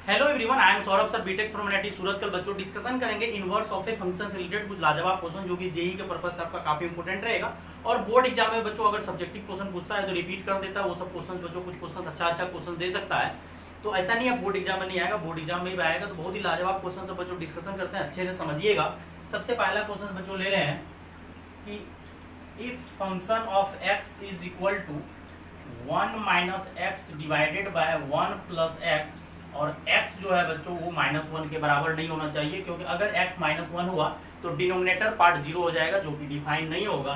Hello everyone, I am Saurabh sir, BTech from NIT Surat. कल बच्चों discussion करेंगे इनवर्स ऑफ ए फंक्शन से related कुछ लाजवाब क्वेश्चन जो कि जेई के पर्पस से आपका काफी इंपोर्टेंट रहेगा। और बोर्ड एग्जाम में बच्चों अगर सब्जेक्टिव क्वेश्चन पूछता है तो रिपीट कर देता है वो सब क्वेश्चन। बच्चों कुछ क्वेश्चन अच्छा क्वेश्चन दे सकता है, तो ऐसा नहीं है बोर्ड एग्जाम में नहीं आएगा, बोर्ड एग्जाम में भी आएगा। तो बहुत ही लाजवाब क्वेश्चन से बच्चों डिस्कशन करते हैं, अच्छे से समझिएगा। सबसे पहला क्वेश्चन बच्चों ले रहे हैं कि if function of x is equal to 1 minus x divided by 1 plus x, और x जो है बच्चों वो -1 के बराबर नहीं होना चाहिए, क्योंकि अगर x -1 हुआ तो डिनोमिनेटर पार्ट 0 हो जाएगा जो कि डिफाइन नहीं होगा।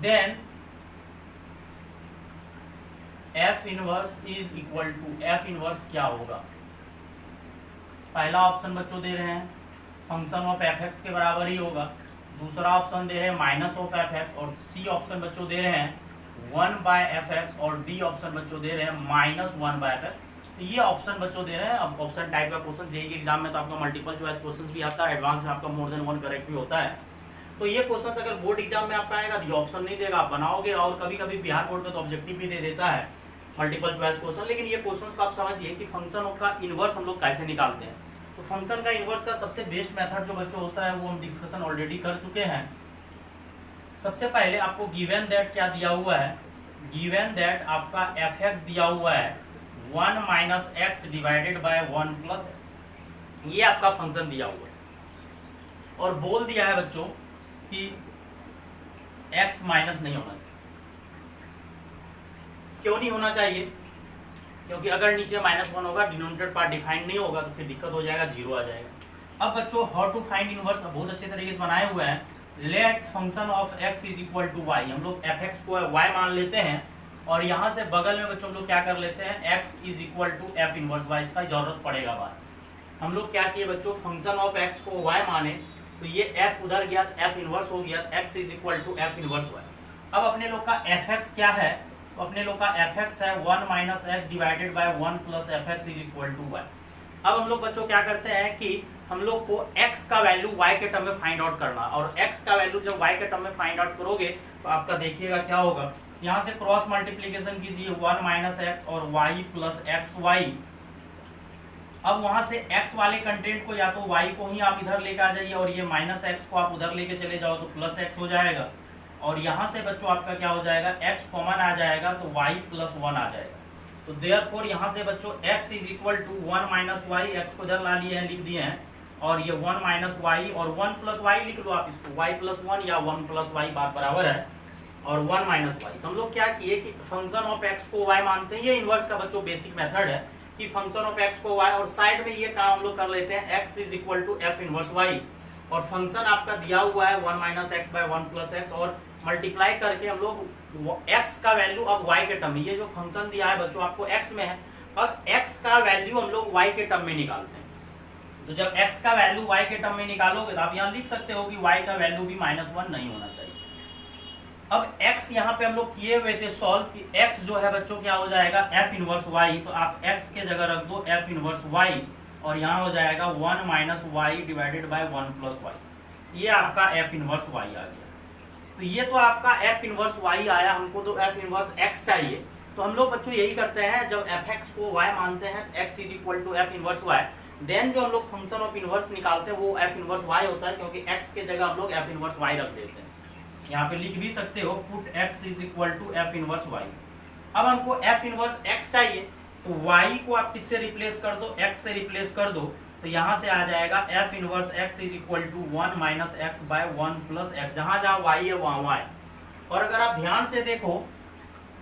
Then f inverse is equal to, f inverse क्या होगा? पहला ऑप्शन बच्चों दे रहे हैं फंक्शन ऑफ fx के बराबर ही होगा, दूसरा ऑप्शन दे रहे हैं माइनस ऑफ fx, और सी ऑप्शन बच्चों दे रहे हैं 1 बाय fx, और डी ऑप्शन बच्चों दे रहे हैं -1 बाय fx। तो ये ऑप्शन बच्चों दे रहे हैं। अब ऑप्शन टाइप का क्वेश्चन जेईई के एग्जाम में तो आपका मल्टीपल चॉइस क्वेश्चंस भी आता है, एडवांस में आपका मोर देन 1 करेक्ट भी होता है। तो ये क्वेश्चन अगर बोर्ड एग्जाम में आपका आएगा तो ये ऑप्शन नहीं देगा, आप बनाओगे। और कभी कभी बिहार बोर्ड में तो ऑब्जेक्टिव भी दे देता है मल्टीपल चॉइस क्वेश्चन। लेकिन ये क्वेश्चन को आप समझिए कि फंक्शन का इनवर्स हम लोग कैसे निकालते हैं। तो फंक्शन का इनवर्स का सबसे बेस्ट मेथड जो बच्चों होता है वो हम डिस्कशन ऑलरेडी कर चुके हैं। सबसे पहले आपको गिवन दैट क्या दिया हुआ है, गिवन दैट आपका fx दिया हुआ है 1 minus x divided by 1 plus, ये आपका फंक्शन दिया हुआ है। और बोल दिया है बच्चों कि x माइनस नहीं होना चाहिए। क्यों नहीं होना चाहिए? क्योंकि अगर नीचे -1 होगा, डिनोमिनेटर पार्ट डिफाइन नहीं होगा, तो फिर दिक्कत हो जाएगा, 0 आ जाएगा। अब बच्चों हाउ टू फाइंड इनवर्स बहुत अच्छे तरीके से बनाए हुए हैं। Let function of x is equal to y, हम लोग fx को y मान लेते हैं, और यहाँ से बगल में बच्चों हम लोग क्या कर लेते हैं x is equal to f inverse y, इसका जरूरत पड़ेगा बात। हम लोग क्या किए बच्चों, फंक्शन ऑफ x को y माने, तो ये f उधर गया तो f इनवर्स हो गया, तो x is equal to f inverse y। अब अपने लोग का fx क्या है, तो अपने लोग का fx है 1 minus x divided by 1 plus fx is equal to y। अब हम लोग बच्चों क्या करते हैं कि हम लोग को x का वैल्यू y के टर्म में फाइंड आउट करना, और x का वैल्यू जब y के टर्म में फाइंड आउट करोगे तो आपका देखिएगा क्या होगा। यहाँ से क्रॉस मल्टीप्लीकेशन कीजिए 1 माइनस एक्स और y प्लस एक्स वाई। अब वहां से x वाले कंटेंट को या तो y को ही आप इधर लेके आ जाइए, और ये माइनस एक्स को आप उधर लेके चले जाओ तो प्लस एक्स हो जाएगा। और यहाँ से बच्चों आपका क्या हो जाएगा, x कॉमन आ जाएगा तो y प्लस 1 आ जाएगा। तो देयरफॉर यहाँ से बच्चों x is equal to 1 minus y, x को इधर ला लिए हैं, लिख दिए हैं, और ये 1 माइनस वाई और 1 प्लस वाई लिख लो आप इसको, y प्लस 1 या 1 प्लस वाई बात बराबर है, और 1 माइनस वाई। तो हम लोग क्या किए कि फंक्शन ऑफ x को y मानते हैं। ये इनवर्स का बच्चों बेसिक मेथड है कि फंक्शन ऑफ x को y, और साइड में ये काम हम लोग कर लेते हैं x is equal to f inverse y, और फंक्शन आपका दिया हुआ है 1 minus x by 1 plus x, और मल्टीप्लाई करके हम लोग x का वैल्यू अब y के टर्म में, ये जो फंक्शन दिया है बच्चों आपको x में है, अब x का वैल्यू हम लोग y के टर्म में निकालते हैं। तो जब x का वैल्यू y के टर्म में निकालोगे तो आप यहाँ लिख सकते हो कि y का वैल्यू भी -1 नहीं होना चाहिए। अब x यहाँ पे हम लोग किए हुए थे सॉल्व कि x जो है बच्चों क्या हो जाएगा, f इनवर्स y, तो आप x के जगह रख दो f इनवर्स y, और यहाँ हो जाएगा 1 minus y divided by 1 plus y. ये आपका f इनवर्स y आ गया। तो ये तो आपका f इनवर्स y आया, हमको तो f इनवर्स x चाहिए। तो हम लोग बच्चों यही करते हैं, जब fx को y मानते हैं x is equal to f inverse y, then जो हम लोग फंक्शन ऑफ इनवर्स निकालते हैं वो f इनवर्स y होता है, क्योंकि x के जगह हम लोग f इनवर्स y रख देते हैं। यहाँ पे लिख भी सकते हो put x is equal to f inverse y। अब हमको f इनवर्स x चाहिए, तो y को आप किससे रिप्लेस कर दो, x से रिप्लेस कर दो, तो यहाँ से आ जाएगा f inverse x is equal to 1 minus x by 1 plus x, जहाँ जहाँ y है वहाँ y। और अगर आप ध्यान से देखो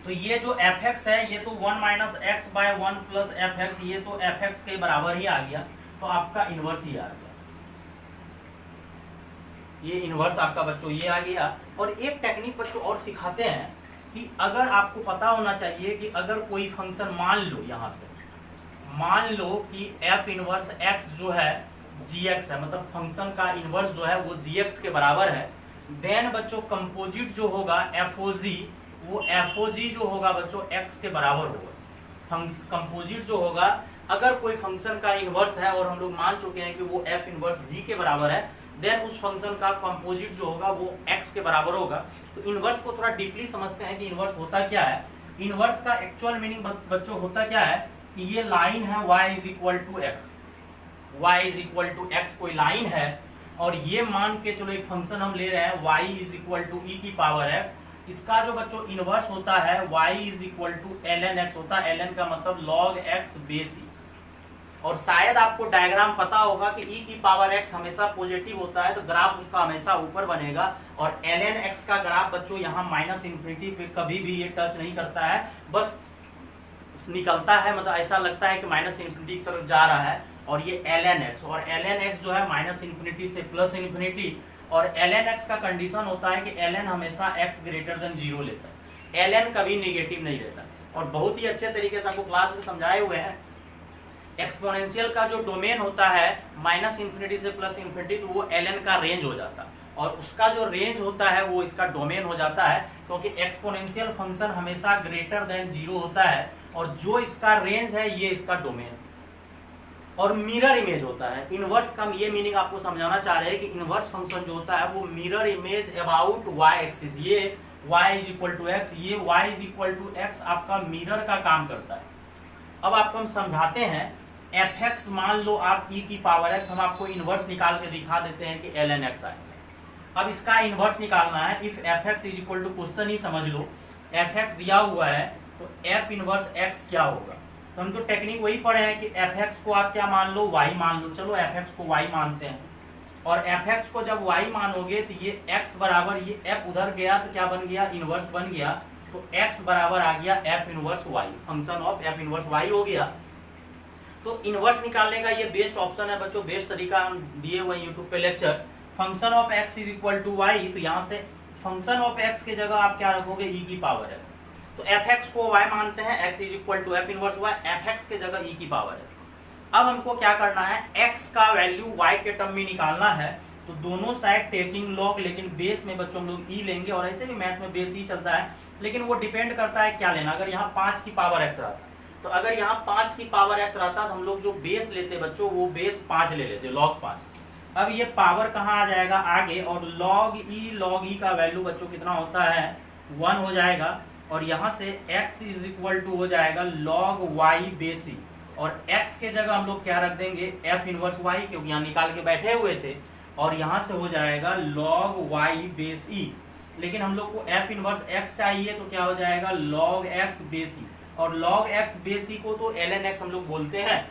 तो ये जो fx है ये तो 1 minus x by 1 plus fx, ये तो fx के बराबर ही आ गया, तो आपका इनवर्स ही आ गया। ये इनवर्स आपका बच्चों ये आ गया। और एक टेक्निक बच्चों और सिखाते हैं कि अगर आपको पता होना चाहिए कि अगर कोई फंक्शन मान लो, यहाँ पे मान लो कि f इनवर्स x जो है gx है, मतलब फंक्शन का इनवर्स जो है वो gx के बराबर है, देन बच्चों कंपोजिट जो होगा fog, वो fog जो होगा बच्चों x के बराबर होगा। कंपोजिट जो होगा, अगर कोई फंक्शन का इनवर्स है और हम लोग मान चुके हैं कि वो f इनवर्स g के बराबर है, देन उस फंक्शन का कंपोजिट जो होगा वो x के बराबर होगा। तो इनवर्स को थोड़ा डीपली समझते हैं कि इनवर्स होता क्या है। इनवर्स का एक्चुअल मीनिंग बच्चों होता क्या है कि ये लाइन है y is equal to x, y is equal to x कोई लाइन है, और ये मान के चलो एक फंक्शन हम ले रहे हैं y इज इक्वल टू ई की पावर x, इसका जो बच्चों इनवर्स होता है y is equal to ln x होता है, ln का मतलब log x बेस ई। और शायद आपको डायग्राम पता होगा कि e की पावर x हमेशा पॉजिटिव होता है तो ग्राफ उसका हमेशा ऊपर बनेगा, और ln x का ग्राफ बच्चों यहाँ माइनस इन्फिनिटी पे कभी भी ये टच नहीं करता है, बस निकलता है, मतलब ऐसा लगता है कि माइनस इन्फिनिटी की तरफ जा रहा है। और ये ln x, और ln x जो है माइनस इन्फिनिटी से प्लस इन्फिनिटी, और ln x का कंडीशन होता है कि ln हमेशा x ग्रेटर देन 0 लेता है, ln कभी नेगेटिव नहीं रहता। और बहुत ही अच्छे तरीके से आपको क्लास में समझाए हुए हैं, एक्सपोनेंशियल का जो डोमेन होता है माइनस इन्फिनिटी से प्लस इन्फिनिटी, तो वो ln का रेंज हो जाता है, और उसका जो रेंज होता है वो इसका डोमेन हो जाता है, क्योंकि एक्सपोनेंशियल फंक्शन हमेशा ग्रेटर देन 0 होता है, और जो इसका रेंज है ये इसका डोमेन और मिरर इमेज होता है। इनवर्स का ये मीनिंग आपको समझाना चाह रहे हैं कि इनवर्स फंक्शन जो होता है वो mirror image about y axis, ये y is equal to x, ये y is equal to x आपका मिरर का काम करता है। अब आपको हम समझाते हैं, fx मान लो आप e की पावर x, हम आपको इनवर्स निकाल के दिखा देते हैं कि ln x आएगा। अब इसका इनवर्स निकालना है, if fx is equal to, question ही समझ लो, fx दिया हुआ है तो f इनवर्स x क्या होगा। तो हम तो टेक्निक वही पढ़े हैं कि fx को आप क्या मान लो, y मान लो, चलो fx को y मानते हैं, और fx को जब y मानोगे तो ये x बराबर, ये f उधर गया तो क्या बन गया, इनवर्स बन गया, तो x बराबर आ गया f inverse y, function of f inverse y हो गया। तो इनवर्स निकालने का ये बेस्ट ऑप्शन है बच्चों, बेस्ट तरीका हम दिए हुए यूट्यूब पे lecture, function of x is equal to y, तो यहाँ से फंक्शन ऑफ x के जगह आप क्या रखोगे, e की पावर x, तो fx को y मानते हैं, x is equal to f inverse y, fx के जगह e की पावर x। अब हमको क्या करना है, x का वैल्यू y के टर्म में निकालना है, तो दोनों साइड टेकिंग लॉग, लेकिन बेस में बच्चों हम लोग e लेंगे, और ऐसे भी मैथ्स में बेस ही चलता है, लेकिन वो डिपेंड करता है क्या लेना। अगर यहाँ 5 की पावर x रहता, तो अगर यहाँ 5 की पावर x रहता तो हम लोग जो बेस लेते बच्चों वो बेस 5 ले लेते, log 5। अब ये पावर कहाँ आ जाएगा आगे, और log e का वैल्यू बच्चों कितना होता है, 1 हो जाएगा, और यहाँ से x इज इक्वल टू हो जाएगा log y बेस ई, और x के जगह हम लोग क्या रख देंगे, f इनवर्स y, क्योंकि यहाँ निकाल के बैठे हुए थे, और यहाँ से हो जाएगा log y बेस ई। लेकिन हम लोग को f इनवर्स x चाहिए, तो क्या हो जाएगा, log x बेस ई, और log x बेस ई को तो ln x हम लोग बोलते हैं।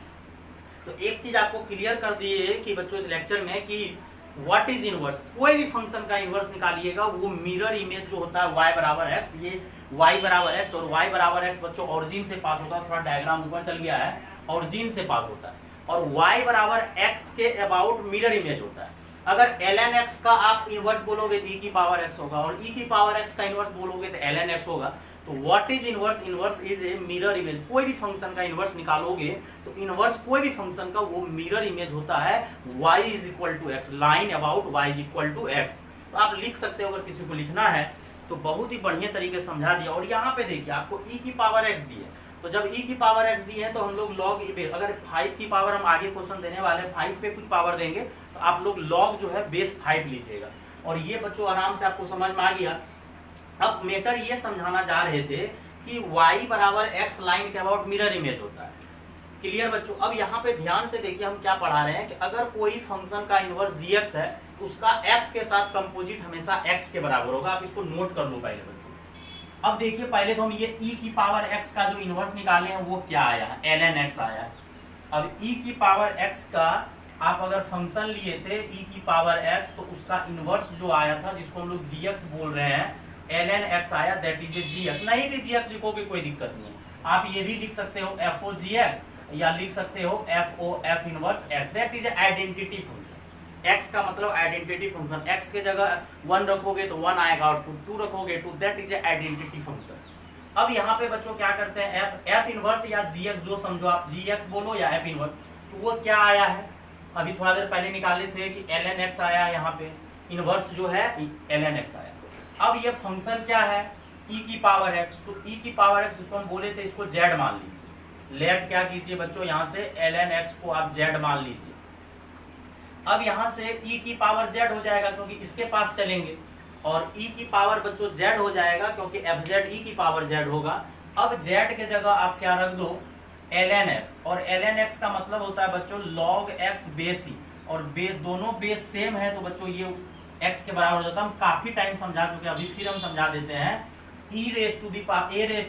तो एक चीज आपको क्लियर कर दिए कि बच्चों इस लेक्चर में कि व्हाट इज इनवर्स, कोई भी फंक्शन का इनवर्स निकालिएगा वो मिरर इमेज जो होता है y बराबर x, ये y बराबर x, और y बराबर x बच्चों ऑरिजिन से पास होता है, थोड़ा डायग्राम ऊपर चल गया है, ऑरिजिन से पास होता है, और y बराबर x के अबाउट मिरर इमेज होता है। अगर ln x का आप इनवर्स बोलोगे तो e की पावर x होगा, और e की पावर x का इनवर्स बोलोगे तो ln x होगा। तो what is inverse, inverse is a mirror image. कोई भी फंक्शन का इनवर्स निकालोगे तो इनवर्स कोई भी फंक्शन का वो मिरर इमेज होता है y is equal to x, line about y is equal to x. तो आप लिख सकते हो अगर किसी को लिखना है तो, बहुत ही बढ़िया तरीके से समझा दिया। और यहाँ पे देखिए आपको e की पावर x दी है, तो जब e की पावर x दी है तो हम लोग log e पे, अगर 5 की पावर हम आगे क्वेश्चन देने वाले हैं, 5 पे कुछ पावर देंगे तो आप लोग log जो है बेस 5 लीजिएगा, और ये बच्चों आराम से आपको समझ में आ गया। अब मेटर ये समझाना चाह रहे थे कि y बराबर x लाइन के अबाउट मिरर इमेज होता है। क्लियर बच्चों। अब यहाँ पे ध्यान से देखिए हम क्या पढ़ा रहे हैं कि अगर कोई फंक्शन का इनवर्स gx है तो उसका f के साथ कंपोजिट हमेशा x के बराबर होगा। आप इसको नोट कर लो पहले बच्चों। अब देखिए पहले तो हम ये e की पावर x का जो इनवर्स निकाले हैं वो क्या आया है, ln x आया है। अब e की पावर x का आप अगर फंक्शन लिए थे e की पावर x, तो उसका इनवर्स जो आया था जिसको हम लोग gx बोल रहे हैं, ln x आया, दैट इज ए gx। नहीं भी gx लिखोगे कोई दिक्कत नहीं है, आप ये भी लिख सकते हो fo gx, या लिख सकते हो fo f inverse x, that is identity function. x का मतलब आइडेंटिटी फंक्शन, x के जगह 1 रखोगे तो 1 आएगा, आउटपुट 2 रखोगे 2, दैट इज आइडेंटिटी फंक्शन। अब यहाँ पे बच्चों क्या करते हैं, f इनवर्स या gx जो समझो आप, gx बोलो या f इनवर्स, तो वो क्या आया है, अभी थोड़ा देर पहले निकाले थे कि ln x आया, यहाँ पे इनवर्स जो है ln x आया। अब ये फंक्शन क्या है, e की पावर x, तो e की पावर x इसको हम बोले थे, इसको z मान लीजिए। लेफ्ट क्या कीजिए बच्चों, यहाँ से ln x को आप z मान लीजिए। अब यहाँ से e की पावर z हो जाएगा क्योंकि इसके पास चलेंगे, और e की पावर बच्चों z हो जाएगा क्योंकि fz e की पावर z होगा। अब z के जगह आप क्या रख दो, ln x, और ln x का मतलब होता है बच्चों log x बेस ई, और दोनों बेस सेम है तो बच्चों ये x के बराबर हो जाता है। हम काफी टाइम समझा चुके हैं, अभी फिर हम समझा देते हैं। a raise to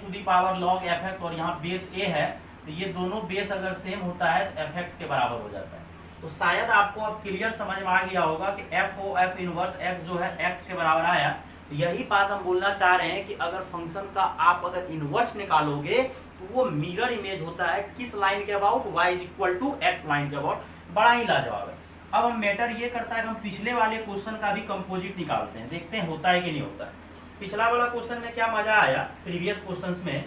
the power log fx, और यहाँ बेस a है तो ये दोनों बेस अगर सेम होता है तो fx के बराबर हो जाता है। तो शायद आपको अब क्लियर समझ में आ गया होगा कि f इनवर्स x जो है x के बराबर आया। तो यही बात हम बोलना चाह रहे हैं कि अगर फंक्शन का आप अगर इनवर्स निकालोगे तो वो मिरर इमेज होता है किस लाइन के about, y is equal to x line के अबाउट। बड़ा ही लाजवाब है। अब हम मैटर ये करता है कि हम पिछले वाले क्वेश्चन का भी कंपोजिट निकालते हैं, देखते हैं होता है कि नहीं होता है। पिछला वाला क्वेश्चन में क्या मजा आया, प्रीवियस क्वेश्चंस में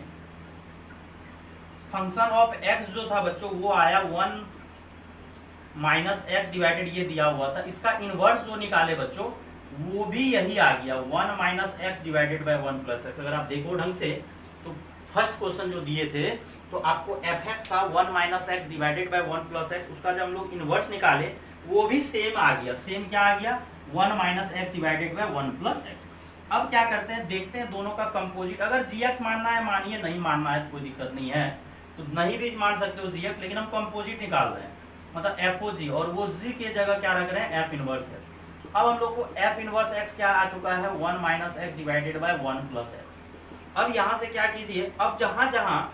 फंक्शन ऑफ x जो था बच्चों वो आया 1 माइनस एक्स डिवाइडेड, ये दिया हुआ था। इसका इनवर्स जो निकाले बच्चों वो भी यही आ गया 1 minus x divided by 1 plus x. अगर आप देखो ढंग से तो फर्स्ट क्वेश्चन जो दिए थे तो आपको एफ एक्स था 1 minus x divided by 1 plus x, उसका जब हम लोग इनवर्स निकाले वो भी सेम आ गया। सेम क्या आ गया, 1 minus x divided by 1 plus x. अब क्या करते हैं, देखते हैं दोनों का कंपोजिट। अगर जी एक्स मानना है मानिए, नहीं मानना है तो कोई दिक्कत नहीं है, तो नहीं भी मान सकते हो जी एक्स, लेकिन हम कंपोजिट निकाल रहे हैं मतलब एफ ओ जी, और वो जी की जगह क्या रख रहे हैं, एफ इनवर्स एक्स। अब हम लोग को एफ इनवर्स एक्स क्या आ चुका है, 1 minus x divided by 1 plus x. अब यहाँ से क्या कीजिए, अब जहाँ जहाँ,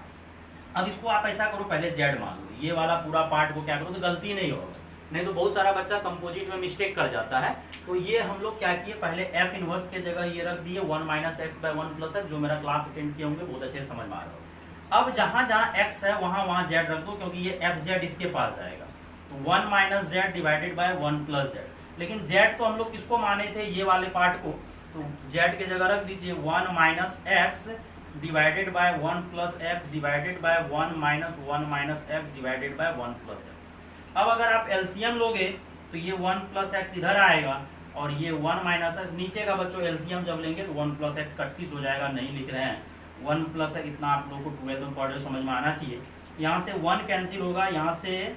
अब इसको आप ऐसा करो पहले जेड मान लो, ये वाला पूरा पार्ट को क्या करो तो गलती नहीं होगा, नहीं तो बहुत सारा बच्चा कंपोजिट में मिस्टेक कर जाता है। तो ये हम लोग क्या किए, पहले एफ इनवर्स के जगह ये रख दिए 1 minus x by 1 plus x, जो मेरा क्लास अटेंड किए होंगे बहुत अच्छे समझ में आ रहा होगा। अब जहाँ जहाँ एक्स है वहाँ वहाँ जेड रख दो, क्योंकि ये एफ जेड इसके पास जाएगा, तो 1 minus Z divided by 1 plus Z. लेकिन जेड तो हम लोग किसको माने थे, ये वाले पार्ट को, तो जेड के जगह रख दीजिए 1 minus x divided by 1 plus x divided by 1 minus x divided by 1 plus x. अब अगर आप एलसीएम लोगे तो ये 1 प्लस एक्स इधर आएगा और ये 1 माइनस एक्स नीचे का बच्चों एलसीएम जब लेंगे तो 1 प्लस एक्स 31 हो जाएगा, नहीं लिख रहे हैं 1 प्लस एक्स, इतना आप लोगों को 12 पढ़े समझ में आना चाहिए। यहाँ से 1 कैंसिल होगा, यहाँ से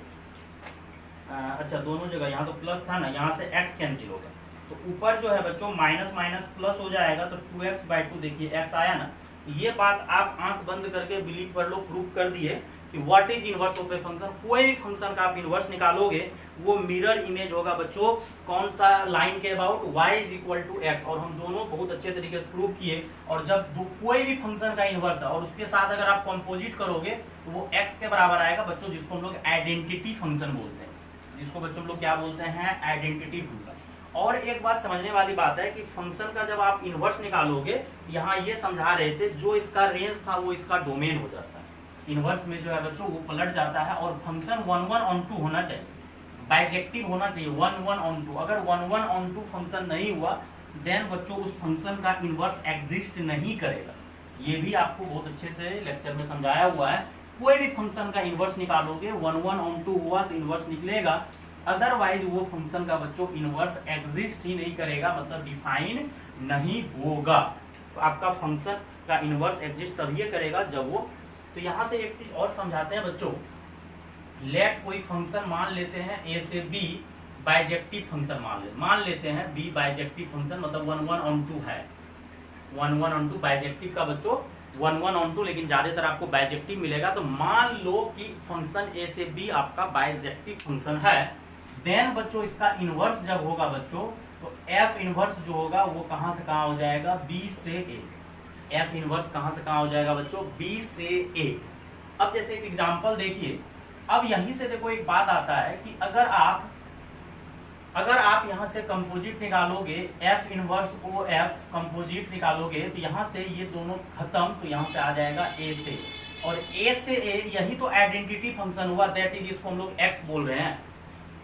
अच्छा दोनों जगह, यहाँ तो प्लस था ना, यहाँ से x कैंसिल होगा, तो ऊपर जो है बच्चों माइनस माइनस प्लस हो जाएगा, तो 2x/2 देखिए x आया ना। ये बात आप आंख बंद करके बिलीव कर लो, प्रूव कर दिए कि what is inverse of a function. कोई भी फंक्शन का आप इनवर्स निकालोगे वो मिरर इमेज होगा बच्चों कौन सा लाइन के about, y is equal to x, और हम दोनों बहुत अच्छे तरीके से प्रूव किए। और जब कोई भी फंक्शन का इनवर्स है और उसके साथ अगर आप कंपोजिट करोगे तो वो x के बराबर आएगा बच्चों, जिसको हम लोग आइडेंटिटी फंक्शन बोलते हैं, जिसको बच्चों लोग क्या बोलते हैं, आइडेंटिटी फंक्शन। और एक बात समझने वाली बात है कि फंक्शन का जब आप इनवर्स निकालोगे, यहाँ ये समझा रहे थे जो इसका रेंज था वो इसका डोमेन हो जाता है, इनवर्स में जो है बच्चों वो पलट जाता है। और फंक्शन 1 1 ऑन 2 होना चाहिए, बाइजेक्टिव होना चाहिए 1 1 ऑन 2। अगर 1 1 ऑन 2 फंक्शन नहीं हुआ देन बच्चों उस फंक्शन का इनवर्स एग्जिस्ट नहीं करेगा। ये भी आपको बहुत अच्छे से लेक्चर में समझाया हुआ है। कोई भी फंक्शन का इनवर्स निकालोगे 1 1 ऑन 2 हुआ तो इनवर्स निकलेगा, अदरवाइज वो फंक्शन का बच्चों इनवर्स एग्जिस्ट ही नहीं करेगा, मतलब डिफाइन नहीं होगा। तो आपका फंक्शन का इनवर्स एग्जिस्ट तभी करेगा जब वो, तो यहाँ से एक चीज और समझाते हैं बच्चों। लेट कोई फंक्शन मान लेते हैं a से b बाइजेक्टिव फंक्शन मान लेते हैं b बाइजेक्टिव फंक्शन, मतलब 1 1 ऑन 2 है, 1 1 ऑन 2 बाइजेक्टिव का बच्चों 1 1 ऑन 2, लेकिन ज्यादातर आपको बाइजेक्टिव मिलेगा। तो मान लो कि फंक्शन a से b आपका बाइजेक्टिव फंक्शन है, देन बच्चों इसका इनवर्स जब होगा बच्चों तो f इनवर्स जो होगा वो कहाँ से कहाँ हो जाएगा, b से a। f इनवर्स कहाँ से कहाँ हो जाएगा बच्चों, b से a। अब जैसे एक एग्जांपल देखिए, अब यहीं से देखो एक बात आता है कि अगर आप यहाँ से कंपोजिट निकालोगे, f इनवर्स ओ f कंपोजिट निकालोगे तो यहाँ से ये दोनों खत्म, तो यहाँ से आ जाएगा a से, और a से a यही तो आइडेंटिटी फंक्शन हुआ, दैट इज इसको हम लोग x बोल रहे हैं।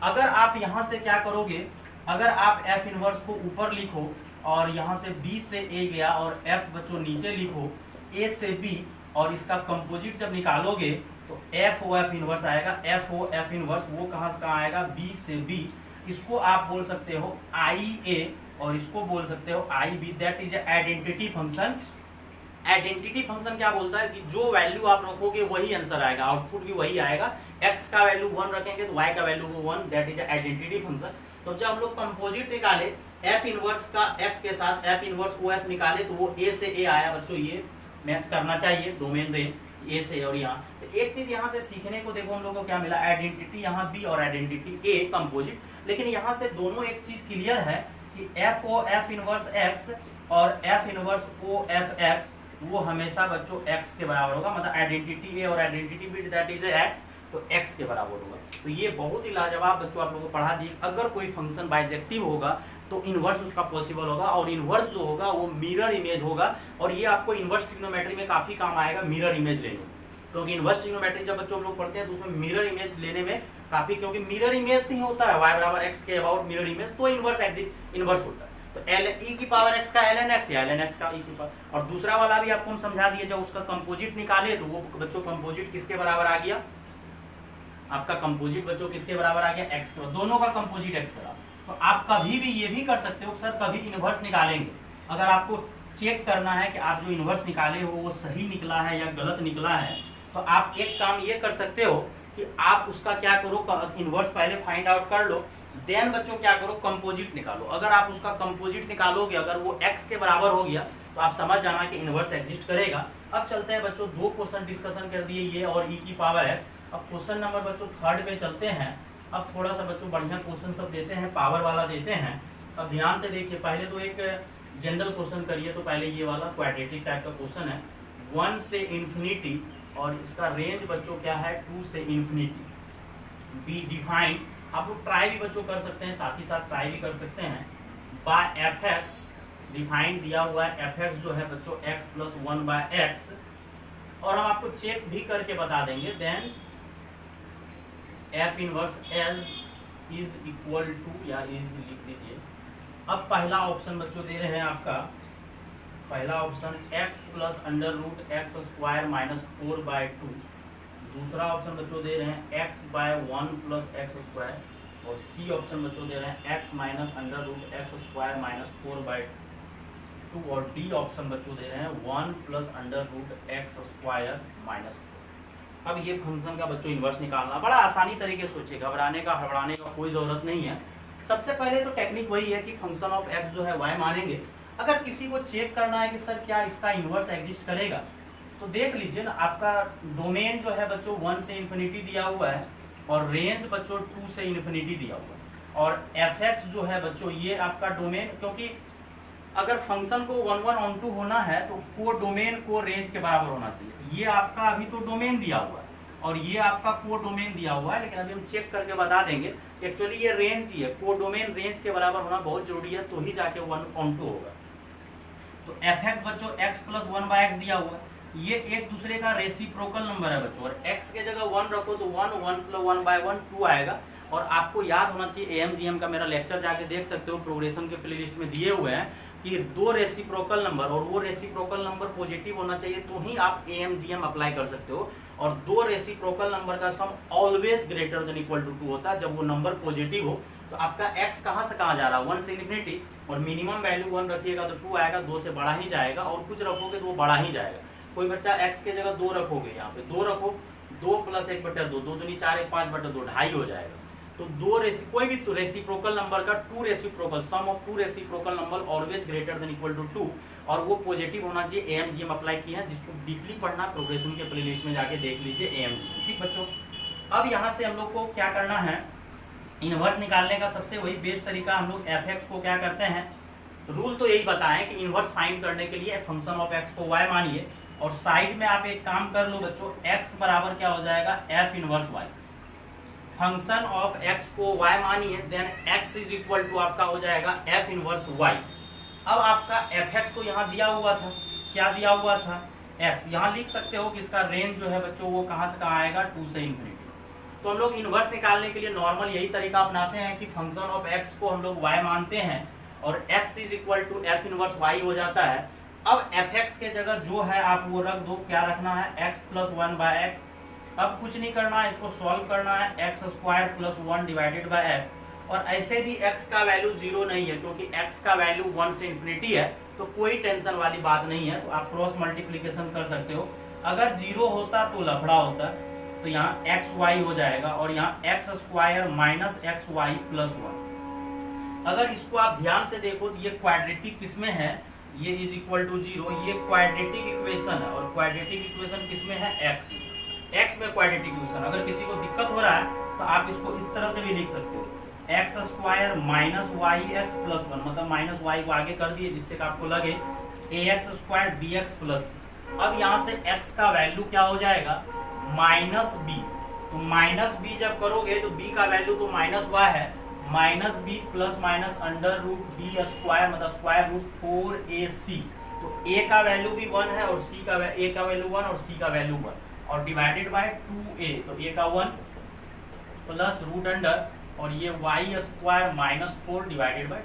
अगर आप यहाँ से क्या करोगे, अगर आप f इनवर्स को ऊपर लिखो और यहाँ से b से a गया और f बच्चों नीचे लिखो a से b, और इसका कंपोजिट जब निकालोगे तो f o f इनवर्स आएगा। f o f इनवर्स वो कहाँ से कहाँ आएगा, b से b। इसको आप बोल सकते हो आई a और इसको बोल सकते हो आई b, that is identity function. Identity function क्या बोलता है कि जो वैल्यू आप रखोगे वही आंसर आएगा, आउटपुट भी वही आएगा। x का वैल्यू 1 रखेंगे तो y का value 1, that is identity function. तो जब हम लोग कंपोजिट निकाले f इनवर्स का f के साथ f इनवर्स ओ f निकाले तो वो a से a आया बच्चों, ये मैच करना चाहिए, डोमेन दे ए से और यहाँ। तो एक चीज यहाँ से सीखने को देखो हम लोग को क्या मिला, आइडेंटिटी यहाँ बी और आइडेंटिटी ए कंपोजिट। लेकिन यहाँ से दोनों एक चीज क्लियर है कि F O F inverse X और F inverse O F X वो हमेशा बच्चों एक्स के बराबर होगा, मतलब आइडेंटिटी ए और identity B that is x, तो एक्स के बराबर होगा। तो ये बहुत ही लाजवाब बच्चों आप लोगों को पढ़ा दिए। अगर कोई फंक्शन बाइजेक्टिव होगा तो इन्वर्स उसका पॉसिबल होगा, और इन्वर्स जो होगा वो मिरर इमेज होगा, और ये आपको इन्वर्स ट्रिग्नोमेट्री में काफी काम आएगा मिरर इमेज लेने में, क्योंकि इन्वर्स ट्रिग्नोमेट्री जब बच्चों हम लोग पढ़ते हैं तो उसमें मिरर इमेज लेने में काफी, क्योंकि मिरर इमेज नहीं होता है y बराबर x के अबाउट मिरर इमेज, तो इन्वर्स होता है। तो e की पावर x का ln x या ln x का e की पावर, और दूसरा वाला भी आपको हम समझा दिए, जब उसका कंपोजिट निकाले तो वो बच्चों कंपोजिट किसके बराबर आ गया, आपका कंपोजिट बच्चों किसके बराबर आ गया, x के, दोनों का कंपोजिट x बराबर। तो आप कभी भी ये भी कर सकते हो सर कभी इन्वर्स निकालेंगे, अगर आपको चेक करना है कि आप जो इन्वर्स निकाले हो वो सही निकला है या गलत निकला है, तो आप एक काम ये कर सकते हो कि आप उसका क्या करो, इन्वर्स पहले फाइंड आउट कर लो, देन बच्चों क्या करो, कंपोजिट निकालो। अगर आप उसका कंपोजिट निकालोगे, अगर वो x के बराबर हो गया तो आप समझ जाना कि इन्वर्स एग्जिस्ट करेगा। अब चलते हैं बच्चों, दो क्वेश्चन डिस्कशन कर दिए ये और e की पावर है। अब क्वेश्चन नंबर बच्चों 3 पे चलते हैं। अब थोड़ा सा बच्चों बढ़िया क्वेश्चन सब देते हैं, पावर वाला देते हैं। अब ध्यान से देखिए, पहले तो एक जनरल क्वेश्चन करिए, तो पहले ये वाला क्वाड्रेटिक टाइप का क्वेश्चन है, 1 से इन्फिनिटी, और इसका रेंज बच्चों क्या है 2 से इन्फिनिटी, बी डिफाइंड, आप लोग ट्राई भी बच्चों कर सकते हैं, साथ ही साथ ट्राई भी कर सकते हैं, बाय एफ एक्स, डिफाइंड दिया हुआ है एफ एक्स जो है बच्चों x प्लस 1 बाय एक्स, और हम आपको चेक भी करके बता देंगे, then f inverse x is equal to, या इज लिख दीजिए। अब पहला ऑप्शन बच्चों दे रहे हैं आपका, पहला option x plus under root x square minus 4/2, दूसरा ऑप्शन बच्चों दे रहे हैं x by 1 plus x square, और सी ऑप्शन बच्चों दे रहे हैं x minus under root x square minus 4/2, और डी ऑप्शन बच्चों दे रहे हैं 1 plus under root x square minus 4। अब ये फंक्शन का बच्चों इन्वर्स निकालना बड़ा आसानी तरीके से सोचिए, घबराने का हड़बड़ाने का कोई ज़रूरत नहीं है। सबसे पहले तो टेक्निक वही है कि फंक्शन ऑफ x जो है y मानेंगे। अगर किसी को चेक करना है कि सर क्या इसका इन्वर्स एग्जिस्ट करेगा, तो देख लीजिए ना, आपका डोमेन जो है बच्चों 1 से इन्फिनिटी दिया हुआ है, और रेंज बच्चों 2 से इन्फिनिटी दिया हुआ है, और एफ एक्स जो है बच्चों ये आपका डोमेन, क्योंकि अगर फंक्शन को 1 1 ऑन 2 होना है तो को डोमेन को रेंज के बराबर होना चाहिए। ये आपका अभी तो डोमेन दिया हुआ है और ये आपका को डोमेन दिया हुआ है, लेकिन अभी हम चेक करके बता देंगे एक्चुअली ये रेंज ही है, को डोमेन रेंज के बराबर होना बहुत जरूरी है, तो ही जाके 1 ऑन 2 होगा। तो एफ एक्स बच्चों x प्लस 1 बाय एक्स दिया हुआ है, ये एक दूसरे का रेसिप्रोकल नंबर है बच्चों, और x के जगह 1 रखो तो 1 1 प्लस 1 बाय 1 2 आएगा। और आपको याद होना चाहिए, AMGM का मेरा लेक्चर जाके देख सकते हो, प्रोग्रेशन के प्लेलिस्ट में दिए हुए हैं कि 2 रेसिप्रोकल नंबर, और वो रेसिप्रोकल नंबर पॉजिटिव होना चाहिए तो ही आप AMGM अप्लाई कर सकते हो, और 2 रेसिप्रोकल नंबर का sum always greater than equal to 2 होता है। जब वो नंबर पॉजिटिव हो तो आपका x कहाँ से कहाँ जा रहा है, 1 से इन्फिनिटी, और मिनिमम वैल्यू 1 रखिएगा तो 2 आएगा, 2 से बड़ा ही जाएगा, और कुछ रखोगे तो वो बड़ा ही जाएगा। कोई बच्चा x के जगह 2 रखोगे, यहाँ पे 2 रखो, 2 प्लस 1/2, 2 दूनी 4 1 5/2, 2.5 हो जाएगा। तो कोई भी तो रेसिप्रोकल नंबर का 2 reciprocal, sum of 2 reciprocal number always greater than equal to 2, और वो पॉजिटिव होना चाहिए। AMGM अप्लाई किया है, जिसको डीपली पढ़ना प्रोग्रेशन के प्लेलिस्ट में जाके देख लीजिए AMGM, ठीक बच्चों। अब यहाँ से हम लोग को क्या करना है, इन्वर्स निकालने का सबसे वही बेस्ट तरीका, हम लोग एफ एक्स को क्या करते हैं, रूल तो यही बताएं कि इन्वर्स फाइंड करने के लिए फंक्शन ऑफ एक्स को y मानिए, और साइड में आप एक काम कर लो बच्चों, x बराबर क्या हो जाएगा f inverse y, function of x को y मानिए, then x is equal to आपका हो जाएगा f इनवर्स y। अब आपका एफ एक्स तो यहाँ दिया हुआ था, क्या दिया हुआ था, x, यहाँ लिख सकते हो कि इसका रेंज जो है बच्चों वो कहाँ से कहाँ आएगा, 2 से इन्फिनिटी। तो हम लोग इन्वर्स निकालने के लिए नॉर्मल यही तरीका अपनाते हैं कि फंक्शन ऑफ x को हम लोग y मानते हैं, और x is equal to f inverse y हो जाता है। अब एफ एक्स के जगह जो है आप वो रख दो, क्या रखना है, x प्लस 1 बाय एक्स। अब कुछ नहीं करना है, इसको सॉल्व करना है, x square plus 1 divided bye x, और ऐसे भी x का वैल्यू 0 नहीं है, क्योंकि x का वैल्यू 1 से इन्फिनिटी है, तो कोई टेंशन वाली बात नहीं है। तो आप क्रॉस मल्टीप्लीकेशन कर सकते हो, अगर 0 होता तो लफड़ा होता, तो यहाँ एक्स वाई हो जाएगा, और यहाँ x square minus x y plus 1। अगर इसको आप ध्यान से देखो तो ये क्वाड्रेटिक किसमें है, ये इज इक्वल टू 0, ये क्वाड्रेटिक इक्वेशन है और क्वाड्रेटिक इक्वेशन किसमें है, एक्स में। एक्स में क्वाड्रेटिक इक्वेशन, अगर किसी को दिक्कत हो रहा है तो आप इसको इस तरह से भी लिख सकते हो, x square minus y x plus 1, मतलब माइनस वाई को आगे कर दिए जिससे कि आपको लगे A X square B X plus. अब यहाँ से x का वैल्यू क्या हो जाएगा, माइनस बी। तो माइनस बी जब करोगे तो b का वैल्यू तो माइनस हुआ है, minus B plus minus under root B square, मतलब स्क्वायर रूट 4ac। तो a का वैल्यू भी 1 है और a का वैल्यू 1 और c का वैल्यू 1 और डिवाइडेड बाय 2a, तो a का 1 प्लस रूट अंडर और ये y square minus 4 divided by.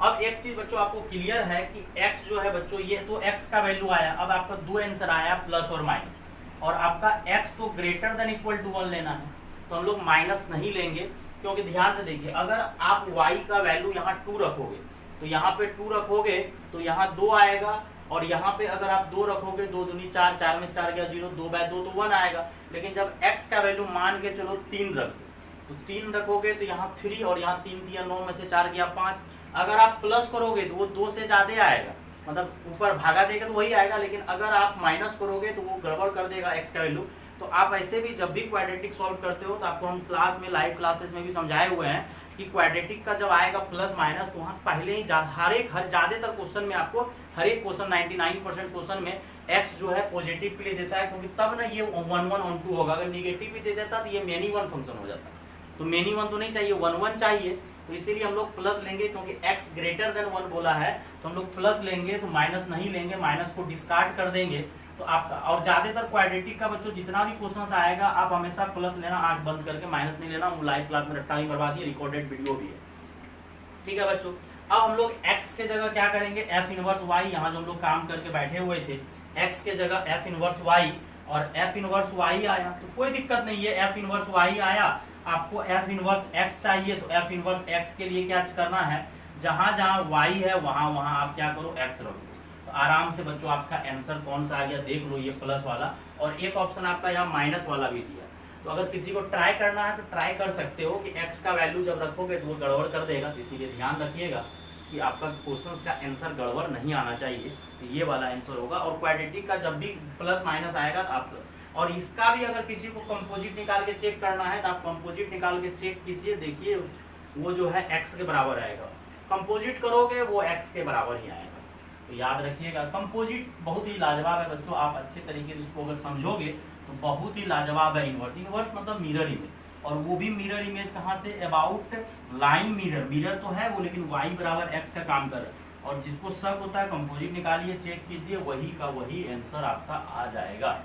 अब एक चीज बच्चों आपको क्लियर है कि x जो है बच्चों, ये तो x का वैल्यू आया, अब आपका दो आंसर आया प्लस और माइनस, और आपका x तो ग्रेटर देन इक्वल टू 1 लेना है, तो हम लोग माइनस नहीं लेंगे, क्योंकि ध्यान से देखिए अगर आप y का वैल्यू यहाँ 2 रखोगे तो यहाँ पे 2 रखोगे तो यहाँ 2 आएगा, और यहाँ पे अगर आप 2 रखोगे 2 दूनी 4, 4 में 4 गया 0, 2 बाय 2 तो 1 आएगा। लेकिन जब x का वैल्यू मान के चलो 3 रख दो, तो 3 रखोगे तो यहाँ 3 और यहाँ 3 दिया 9 में से 4 गया 5। अगर आप प्लस करोगे तो वो 2 से ज्यादा आएगा, मतलब ऊपर भागा देगा तो वही आएगा, लेकिन अगर आप माइनस करोगे तो वो गड़बड़ कर देगा x का वैल्यू। तो आप ऐसे भी जब भी क्वाड्रेटिक सॉल्व करते हो तो आपको हम क्लास में, लाइव क्लासेस में भी समझाए हुए हैं कि क्वाड्रेटिक का जब आएगा प्लस माइनस तो वहाँ पहले ही हर ज्यादातर क्वेश्चन में आपको, हर एक क्वेश्चन 99% क्वेश्चन में x जो है पॉजिटिव के लिए देता है, क्योंकि तब ना ये 1 1 ऑन 2 होगा। अगर निगेटिव भी दे देता तो ये मेनी वन फंक्शन हो जाता, तो मेनी वन तो नहीं चाहिए, 1 1 चाहिए। तो इसीलिए हम लोग प्लस लेंगे, क्योंकि x ग्रेटर देन 1 बोला है तो हम लोग प्लस लेंगे, तो माइनस नहीं लेंगे, माइनस को डिस्कार्ड कर देंगे। तो आपका और ज्यादातर क्वाड्रेटिक का बच्चों जितना भी क्वेश्चन आएगा आप हमेशा प्लस लेना, आंख बंद करके, माइनस नहीं लेना। लाइव क्लास में रट्टा ही बर्बादी, रिकॉर्डेड वीडियो भी है, ठीक है बच्चों। अब हम लोग x के जगह क्या करेंगे, f इनवर्स y, यहाँ जो हम लोग काम करके बैठे हुए थे x के जगह f इनवर्स y, और f इनवर्स y आया तो कोई दिक्कत नहीं है, f इनवर्स y आया। आपको f इनवर्स x चाहिए तो f इनवर्स x के लिए क्या करना है, जहां जहां y है वहां वहां आप क्या करो, x रख दो। तो आराम से बच्चों आपका आंसर कौन सा आ गया देख लो, ये प्लस वाला, और एक ऑप्शन आपका यहाँ माइनस वाला भी दिया। तो अगर किसी को ट्राई करना है तो ट्राई कर सकते हो कि x का वैल्यू जब रखोगे तो वो गड़बड़ कर देगा, तो इसीलिए ध्यान रखिएगा कि आपका क्वेश्चंस का आंसर गड़बड़ नहीं आना चाहिए। तो ये वाला आंसर होगा, और क्वाड्रेटिक का जब भी प्लस माइनस आएगा तो आप, और इसका भी अगर किसी को कंपोजिट निकाल के चेक करना है तो आप कंपोजिट निकाल के चेक कीजिए, देखिए वो जो है x के बराबर आएगा। कंपोजिट करोगे वो x के बराबर ही आएगा, तो याद रखिएगा। कंपोजिट बहुत ही लाजवाब है बच्चों, आप अच्छे तरीके से उसको अगर समझोगे तो बहुत ही लाजवाब है। इनवर्स, इनवर्स मतलब मिरर इमेज, और वो भी मिरर इमेज कहाँ से, अबाउट लाइन मिरर, मिरर तो है वो लेकिन y बराबर x का काम कर रहा है। और जिसको शक होता है कंपोजिट निकालिए, चेक कीजिए, वही का वही आंसर आपका आ जाएगा।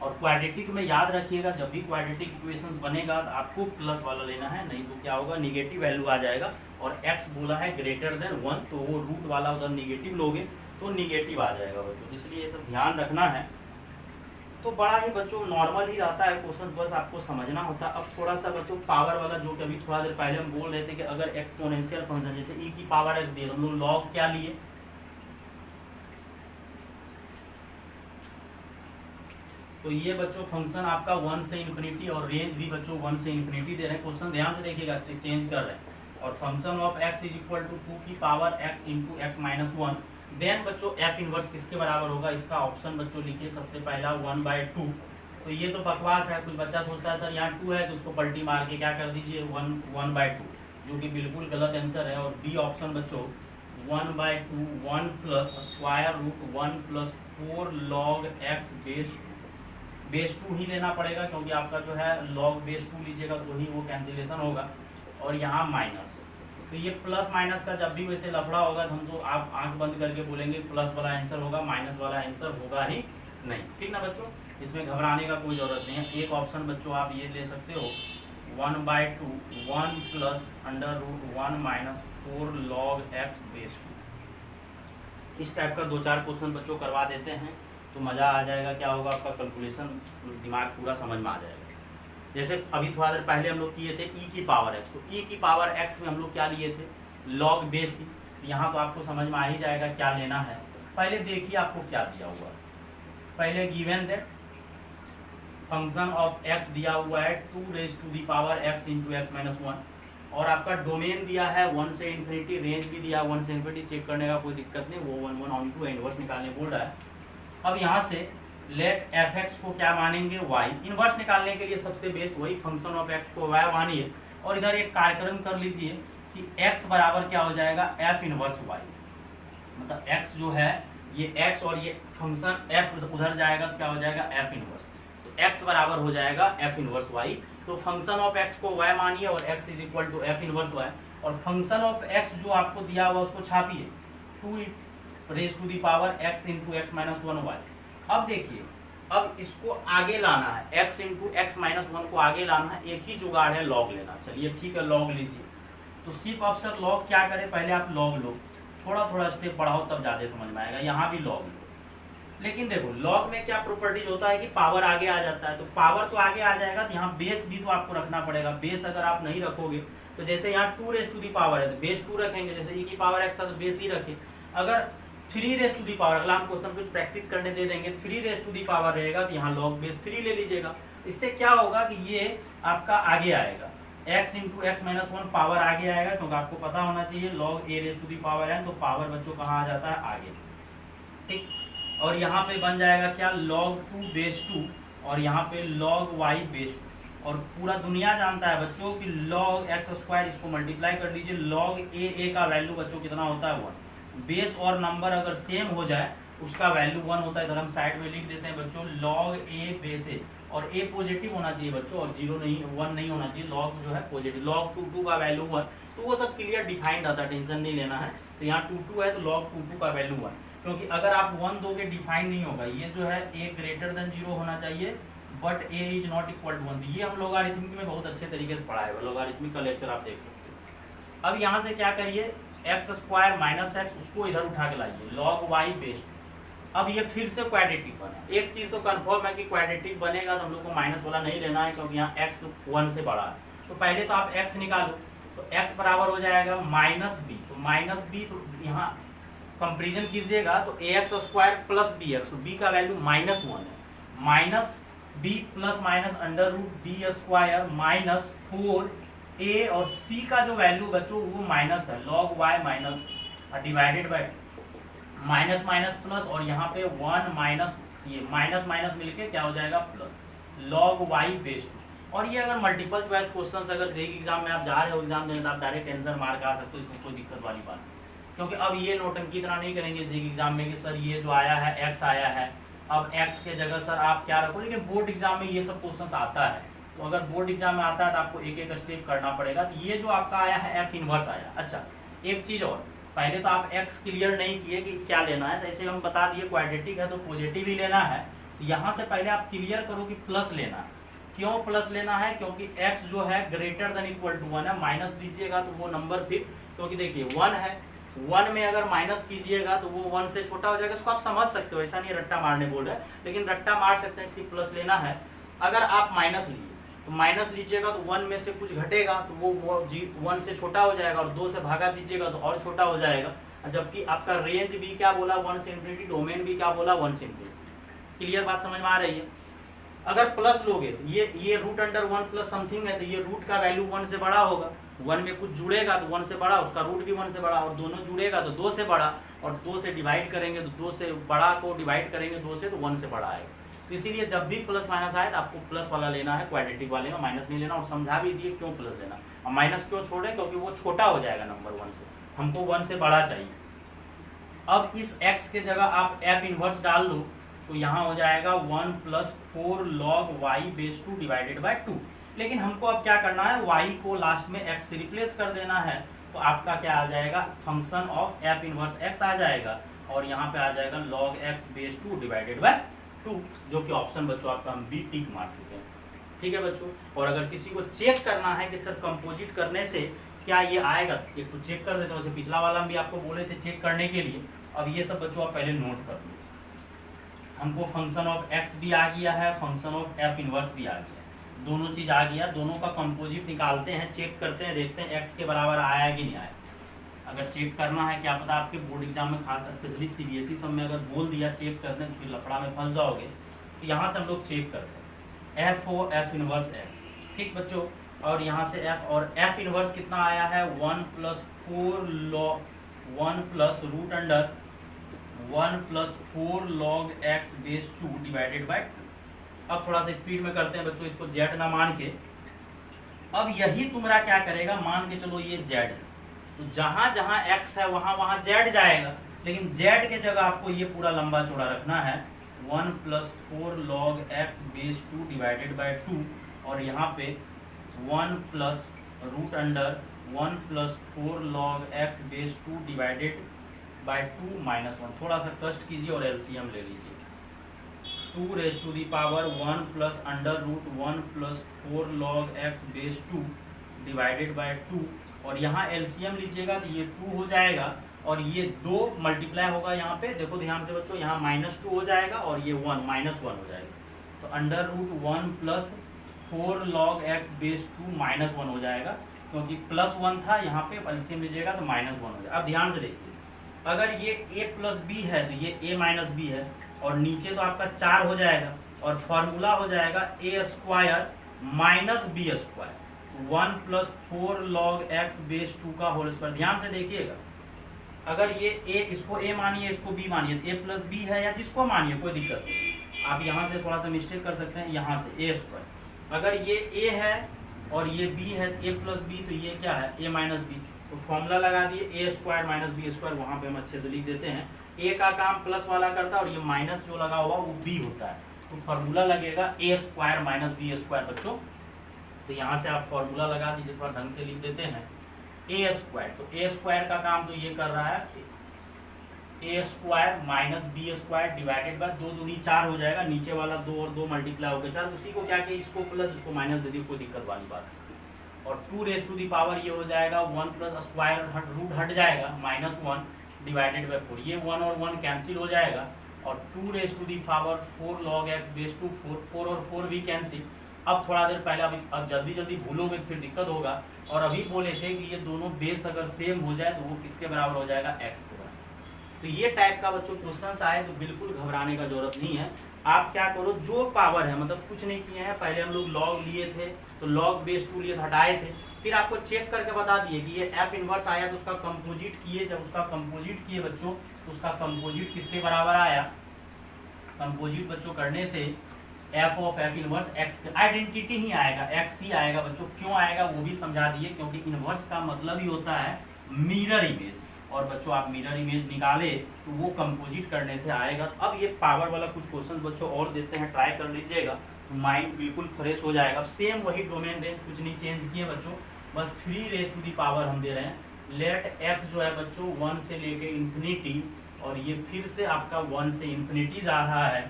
और क्वाड्रेटिक में याद रखिएगा, जब भी क्वाड्रेटिक इक्वेशंस बनेगा तो आपको प्लस वाला लेना है, नहीं तो क्या होगा, निगेटिव वैल्यू आ जाएगा। और x बोला है ग्रेटर देन 1, तो वो रूट वाला उधर निगेटिव लोगे तो निगेटिव आ जाएगा बच्चों, इसलिए ये सब ध्यान रखना है। तो बड़ा ही बच्चों नॉर्मल ही रहता है क्वेश्चन, बस आपको समझना होता है। अब थोड़ा सा बच्चों पावर वाला, जो कि अभी थोड़ा देर पहले हम बोल रहे थे कि अगर एक्सपोनेंशियल फंक्शन जैसे e की पावर x दिए, हम लोग लॉग क्या लिए, तो ये बच्चों फंक्शन आपका 1 से इन्फिनिटी, और रेंज भी बच्चों 1 से इन्फिनिटी दे रहे हैं। क्वेश्चन ध्यान से देखिएगा, चेंज कर रहे हैं। और function of x is equal to 2 की power x into x minus 1। Then बच्चों f इनवर्स किसके बराबर होगा, इसका ऑप्शन बच्चों लिखिए सबसे पहला 1/2। तो ये तो बकवास है, कुछ बच्चा सोचता है सर यहाँ 2 है तो उसको पलटी मार के क्या कर दीजिए 1/2, जो कि बिल्कुल गलत आंसर है। और बी ऑप्शन बच्चों 1/2, 1 plus square root 1 plus 4 log x base 2 ही लेना पड़ेगा, क्योंकि आपका जो है लॉग बेस 2 लीजिएगा तो ही वो कैंसिलेशन होगा। और यहाँ माइनस, तो ये प्लस माइनस का जब भी वैसे लफड़ा होगा तो हम तो आप आंख बंद करके बोलेंगे प्लस वाला आंसर होगा, माइनस वाला आंसर होगा ही नहीं, ठीक ना बच्चों। इसमें घबराने का कोई जरूरत नहीं है। एक ऑप्शन बच्चों आप ये ले सकते हो 1/2, 1 plus under root 1 minus 4 log x base 2। इस टाइप का 2-4 क्वेश्चन बच्चों करवा देते हैं तो मज़ा आ जाएगा। क्या होगा, आपका कैलकुलेशन दिमाग पूरा समझ में आ जाएगा। जैसे अभी थोड़ा देर पहले हम लोग किए थे e की पावर x, तो e की पावर x में हम लोग क्या लिए थे, log बेस। यहाँ तो आपको समझ में आ ही जाएगा क्या लेना है। पहले देखिए आपको क्या दिया हुआ है, पहले given that function of x दिया हुआ है 2 raise to the power x into x minus 1। और आपका डोमेन दिया है 1 से इन्फिनिटी, रेंज भी दिया 1 से इन्फिनिटी, चेक करने का कोई दिक्कत नहीं, वो 1 1 ऑन टू इनवर्स निकालने बोल रहा है। अब यहाँ से लेट एफ एक्स को क्या मानेंगे, वाई। इनवर्स निकालने के लिए सबसे बेस्ट वही फंक्शन ऑफ एक्स को वाई मानिए, और इधर एक कार्यक्रम कर लीजिए कि x बराबर क्या हो जाएगा, एफ इनवर्स वाई। मतलब x जो है ये x और ये फंक्शन f उधर जाएगा तो क्या हो जाएगा, एफ इनवर्स। तो x बराबर हो जाएगा एफ इनवर्स y। तो फंक्शन ऑफ x को y मानिए और x is equal to f inverse y, और फंक्शन ऑफ x जो आपको दिया हुआ उसको छापिए 2 raise to the power x into x minus 1y। अब देखिए, अब इसको आगे लाना है, x इंटू एक्स माइनस 1 को आगे लाना है, एक ही जुगाड़ है लॉग लेना। चलिए ठीक है, लॉग लीजिए। तो सिर्फ अफसर लॉग क्या करें, पहले आप लॉग लो, थोड़ा थोड़ा स्टेप बढ़ाओ तब ज़्यादा समझ में आएगा। यहाँ भी लॉग लो, लेकिन देखो लॉग में क्या प्रॉपर्टीज होता है कि पावर आगे आ जाता है, तो पावर तो आगे आ जाएगा, तो यहाँ बेस भी तो आपको रखना पड़ेगा। बेस अगर आप नहीं रखोगे तो जैसे यहाँ 2 रेज टू दी पावर है तो बेस 2 रखेंगे, जैसे e की पावर x था तो बेस ही रखे। अगर 3 रेज टू दी पावर, अगला हम क्वेश्चन कुछ प्रैक्टिस करने दे देंगे, 3 रेज टू दी पावर रहेगा तो यहाँ लॉग बेस 3 ले लीजिएगा। इससे क्या होगा कि ये आपका आगे आएगा, x into x minus 1 power आगे आएगा, क्योंकि आपको पता होना चाहिए log a raise to the power n, तो पावर बच्चों कहाँ आ जाता है, आगे। ठीक, और यहाँ पे बन जाएगा क्या, log 2 बेस 2, और यहाँ पे log y बेस 2। और पूरा दुनिया जानता है बच्चों कि log x स्क्वायर, इसको मल्टीप्लाई कर लीजिए, log a का वैल्यू बच्चों कितना होता है, 1। बेस और नंबर अगर सेम हो जाए उसका वैल्यू 1 होता है। इधर हम साइड में लिख देते हैं बच्चों log a बेस a, और a पॉजिटिव होना चाहिए बच्चों, और 0 नहीं 1 नहीं होना चाहिए। log जो है पॉजिटिव, log 2 का वैल्यू 1, तो वो सब क्लियर डिफाइंड आता है, टेंशन नहीं लेना है। तो यहाँ 2 है तो log 2 का वैल्यू 1, क्योंकि अगर आप 1 दोगे डिफाइन नहीं होगा। ये जो है a ग्रेटर देन 0 होना चाहिए, but a is not equal to 1। ये हम लोगारिथमिक में बहुत अच्छे तरीके से पढ़ाए हुए, लोगारिथमिक का लेक्चर आप देख सकते हो। अब यहाँ से क्या करिए, एक्स स्क्वायर माइनस एक्स, उसको इधर उठा के लाइए, log y बेस्ड। अब ये फिर से क्वाड्रेटिक बना। एक चीज़ तो कंफर्म है कि क्वाड्रेटिक बनेगा तो हम लोग को माइनस वाला नहीं लेना है, क्योंकि यहाँ x 1 से बड़ा है। तो पहले तो आप x निकालो, तो x बराबर हो जाएगा माइनस बी। तो माइनस बी, तो यहाँ कंपेरिजन कीजिएगा तो A X square plus B X, तो बी का वैल्यू माइनस 1 है, minus B plus minus under root B square minus 4 A, और सी का जो वैल्यू बच्चों वो माइनस है, log y minus divided by minus minus plus, और यहाँ पे 1 माइनस ये माइनस माइनस मिलके क्या हो जाएगा, प्लस log y बेस 2। और ये अगर मल्टीपल चॉइस क्वेश्चन अगर जेईई एग्जाम में आप जा रहे हो एग्जाम देने तो आप डायरेक्ट आंसर मार्क आ सकते हो, इसमें कोई दिक्कत वाली बात नहीं। क्योंकि अब ये नोटंकी इतना नहीं करेंगे जेईई एग्जाम में कि सर ये जो आया है x आया है, अब x के जगह सर आप क्या रखो, लेकिन बोर्ड एग्जाम में ये सब क्वेश्चन आता है। तो अगर बोर्ड एग्जाम में आता है तो आपको एक एक स्टेप करना पड़ेगा। तो ये जो आपका आया है f इनवर्स आया। अच्छा, एक चीज़ और, पहले तो आप x क्लियर नहीं किए कि क्या लेना है, तो ऐसे हम बता दिए क्वाड्रेटिक है तो पॉजिटिव ही लेना है। तो यहाँ से पहले आप क्लियर करो कि प्लस लेना है। क्यों प्लस लेना है, क्योंकि x जो है ग्रेटर देन इक्वल टू 1 है, माइनस लीजिएगा तो वो नंबर फिर, क्योंकि देखिए 1 है, 1 में अगर माइनस कीजिएगा तो वो 1 से छोटा हो जाएगा। इसको आप समझ सकते हो, ऐसा नहीं रट्टा मारने बोल रहे, लेकिन रट्टा मार सकते हैं कि प्लस लेना है। अगर आप माइनस लिए तो माइनस लीजिएगा तो 1 में से कुछ घटेगा तो वो 1 से छोटा हो जाएगा, और 2 से भागा दीजिएगा तो और छोटा हो जाएगा। जबकि आपका रेंज भी क्या बोला, 1 से इन्फिनिटी, डोमेन भी क्या बोला, 1 से इन्फिनिटी। क्लियर बात समझ में आ रही है। अगर प्लस लोगे तो ये रूट अंडर 1 प्लस समथिंग है, तो ये रूट का वैल्यू 1 से बड़ा होगा। 1 में कुछ जुड़ेगा तो 1 से बड़ा, उसका रूट भी 1 से बड़ा, और दोनों जुड़ेगा तो 2 से बड़ा, और 2 से डिवाइड करेंगे तो 2 से बड़ा को डिवाइड करेंगे 2 से तो 1 से बड़ा आएगा। तो इसीलिए जब भी प्लस माइनस आए तो आपको प्लस वाला लेना है, क्वाड्रेटिक वाले में माइनस नहीं लेना। और समझा भी दिए क्यों प्लस लेना, और माइनस क्यों छोड़े, क्योंकि वो छोटा हो जाएगा नंबर 1 से, हमको 1 से बड़ा चाहिए। अब इस x के जगह आप f इनवर्स डाल दो तो यहाँ हो जाएगा 1 plus 4 log y base 2 divided by 2। लेकिन हमको अब क्या करना है, y को लास्ट में x से रिप्लेस कर देना है, तो आपका क्या आ जाएगा, function of f inverse x आ जाएगा, और यहाँ पे आ जाएगा log x base 2 divided by 2, जो कि ऑप्शन बच्चों आपका हम भी टिक मार चुके हैं। ठीक है बच्चों। और अगर किसी को चेक करना है कि सर कंपोजिट करने से क्या ये आएगा, एक तो चेक कर देते हैं। वैसे पिछला वाला हम भी आपको बोले थे चेक करने के लिए। अब ये सब बच्चों आप पहले नोट कर लो। हमको फंक्शन ऑफ x भी आ गया है, फंक्शन ऑफ f इनवर्स भी आ गया है, दोनों चीज़ आ गया। दोनों का कंपोजिट निकालते हैं, चेक करते हैं, देखते हैं x के बराबर आया कि नहीं आया। अगर चेक करना है, क्या पता आपके बोर्ड एग्जाम में खास स्पेशली सीबीएसई सब में अगर बोल दिया चेक करने तो फिर लफड़ा में फंस जाओगे। तो यहाँ से हम लोग चेक करते हैं, f हो f इनवर्स x। ठीक बच्चों, और यहाँ से f, और f इनवर्स कितना आया है 1 plus 4 log x base 2 divided bye. अब थोड़ा सा स्पीड में करते हैं बच्चों, इसको z ना मान के। अब यही तुम्हारा क्या करेगा, मान के चलो ये z है, तो जहां जहां x है वहां वहां z जाएगा, लेकिन z के जगह आपको ये पूरा लंबा चौड़ा रखना है 1 plus 4 log x base 2 divided by 2, और यहाँ पे 1 plus 4 log x base 2 divided by 2 minus 1। थोड़ा सा कष्ट कीजिए और एलसीएम ले लीजिए। 2 raise to the power 1 plus 1 plus 4 log x base 2 divided by 2, और यहाँ एलसीएम लीजिएगा तो ये 2 हो जाएगा, और ये 2 मल्टीप्लाई होगा यहाँ पे, देखो ध्यान से बच्चों, यहाँ -2 हो जाएगा और ये 1 -1 हो जाएगा, तो √1 प्लस 4 लॉग x बेस 2 -1 हो जाएगा, क्योंकि +1 था, यहाँ पे एलसीएम लीजिएगा तो -1 हो जाएगा। अब ध्यान से देखिए, अगर ये a प्लस बी है तो ये a माइनस बी है, और नीचे तो आपका 4 हो जाएगा, और फॉर्मूला हो जाएगा a square minus B square 1 plus 4 log x base 2 का होल स्क्वायर। ध्यान से देखिएगा, अगर ये a, इसको a मानिए, इसको b मानिए, a प्लस बी है या जिसको मानिए कोई दिक्कत नहीं, आप यहाँ से थोड़ा सा मिस्टेक कर सकते हैं, यहाँ से a स्क्वायर। अगर ये a है और ये b है, a प्लस बी, तो ये क्या है a माइनस बी, तो फॉर्मूला लगा दिए a square minus B square, वहाँ पे हम अच्छे से लिख देते हैं। a का काम प्लस वाला करता है और ये माइनस जो लगा हुआ वो b होता है, तो फॉर्मूला लगेगा a square minus B square बच्चों। तो यहाँ से आप फॉर्मूला लगा दीजिए, थोड़ा ढंग से लिख देते हैं a स्क्वायर, तो a स्क्वायर का काम तो ये कर रहा है a square minus B square divided by 2 दूनी 4 हो जाएगा, नीचे वाला 2 और 2 मल्टीप्लाई हो गया 4, उसी को क्या किया, इसको प्लस इसको माइनस दे दिए, कोई दिक्कत वाली बात। और 2 रेज टू दी पावर ये हो जाएगा 1 प्लस स्क्वायर रूट हट जाएगा -1 डिवाइडेड बाय 4, ये 1 और 1 कैंसिल हो जाएगा, और 2 raise to the power 4 log x base 2 4 और 4 भी कैंसिल। अब थोड़ा देर पहले, अब जल्दी जल्दी भूलोगे फिर दिक्कत होगा, और अभी बोले थे कि ये दोनों बेस अगर सेम हो जाए तो वो किसके बराबर हो जाएगा, x के बराबर। तो ये टाइप का बच्चों क्वेश्चन आए तो बिल्कुल घबराने का जरूरत नहीं है। आप क्या करो, जो पावर है, मतलब कुछ नहीं किए हैं, पहले हम लोग लॉग लिए थे तो लॉग बेस 2 लिए हटाए थे, फिर आपको चेक करके बता दिए कि ये f इनवर्स आया तो उसका कंपोजिट किए, जब उसका कंपोजिट किए बच्चों तो उसका कंपोजिट किसके बराबर आया, कंपोजिट बच्चों करने से f of f inverse x identity ही आएगा, x ही आएगा बच्चों। क्यों आएगा वो भी समझा दिए, क्योंकि इनवर्स का मतलब ही होता है मिरर इमेज, और बच्चों आप मिरर इमेज निकाले तो वो कंपोजिट करने से आएगा। अब ये पावर वाला कुछ क्वेश्चन बच्चों और देते हैं, ट्राई कर लीजिएगा, माइंड बिल्कुल फ्रेश हो जाएगा। सेम वही डोमेन रेंज, कुछ नहीं चेंज किए बच्चों, बस 3 रेज टू दी पावर हम दे रहे हैं। लेट f जो है बच्चों 1 से लेके इंफिनिटी, और ये फिर से आपका 1 से इंफिनिटी जा रहा है,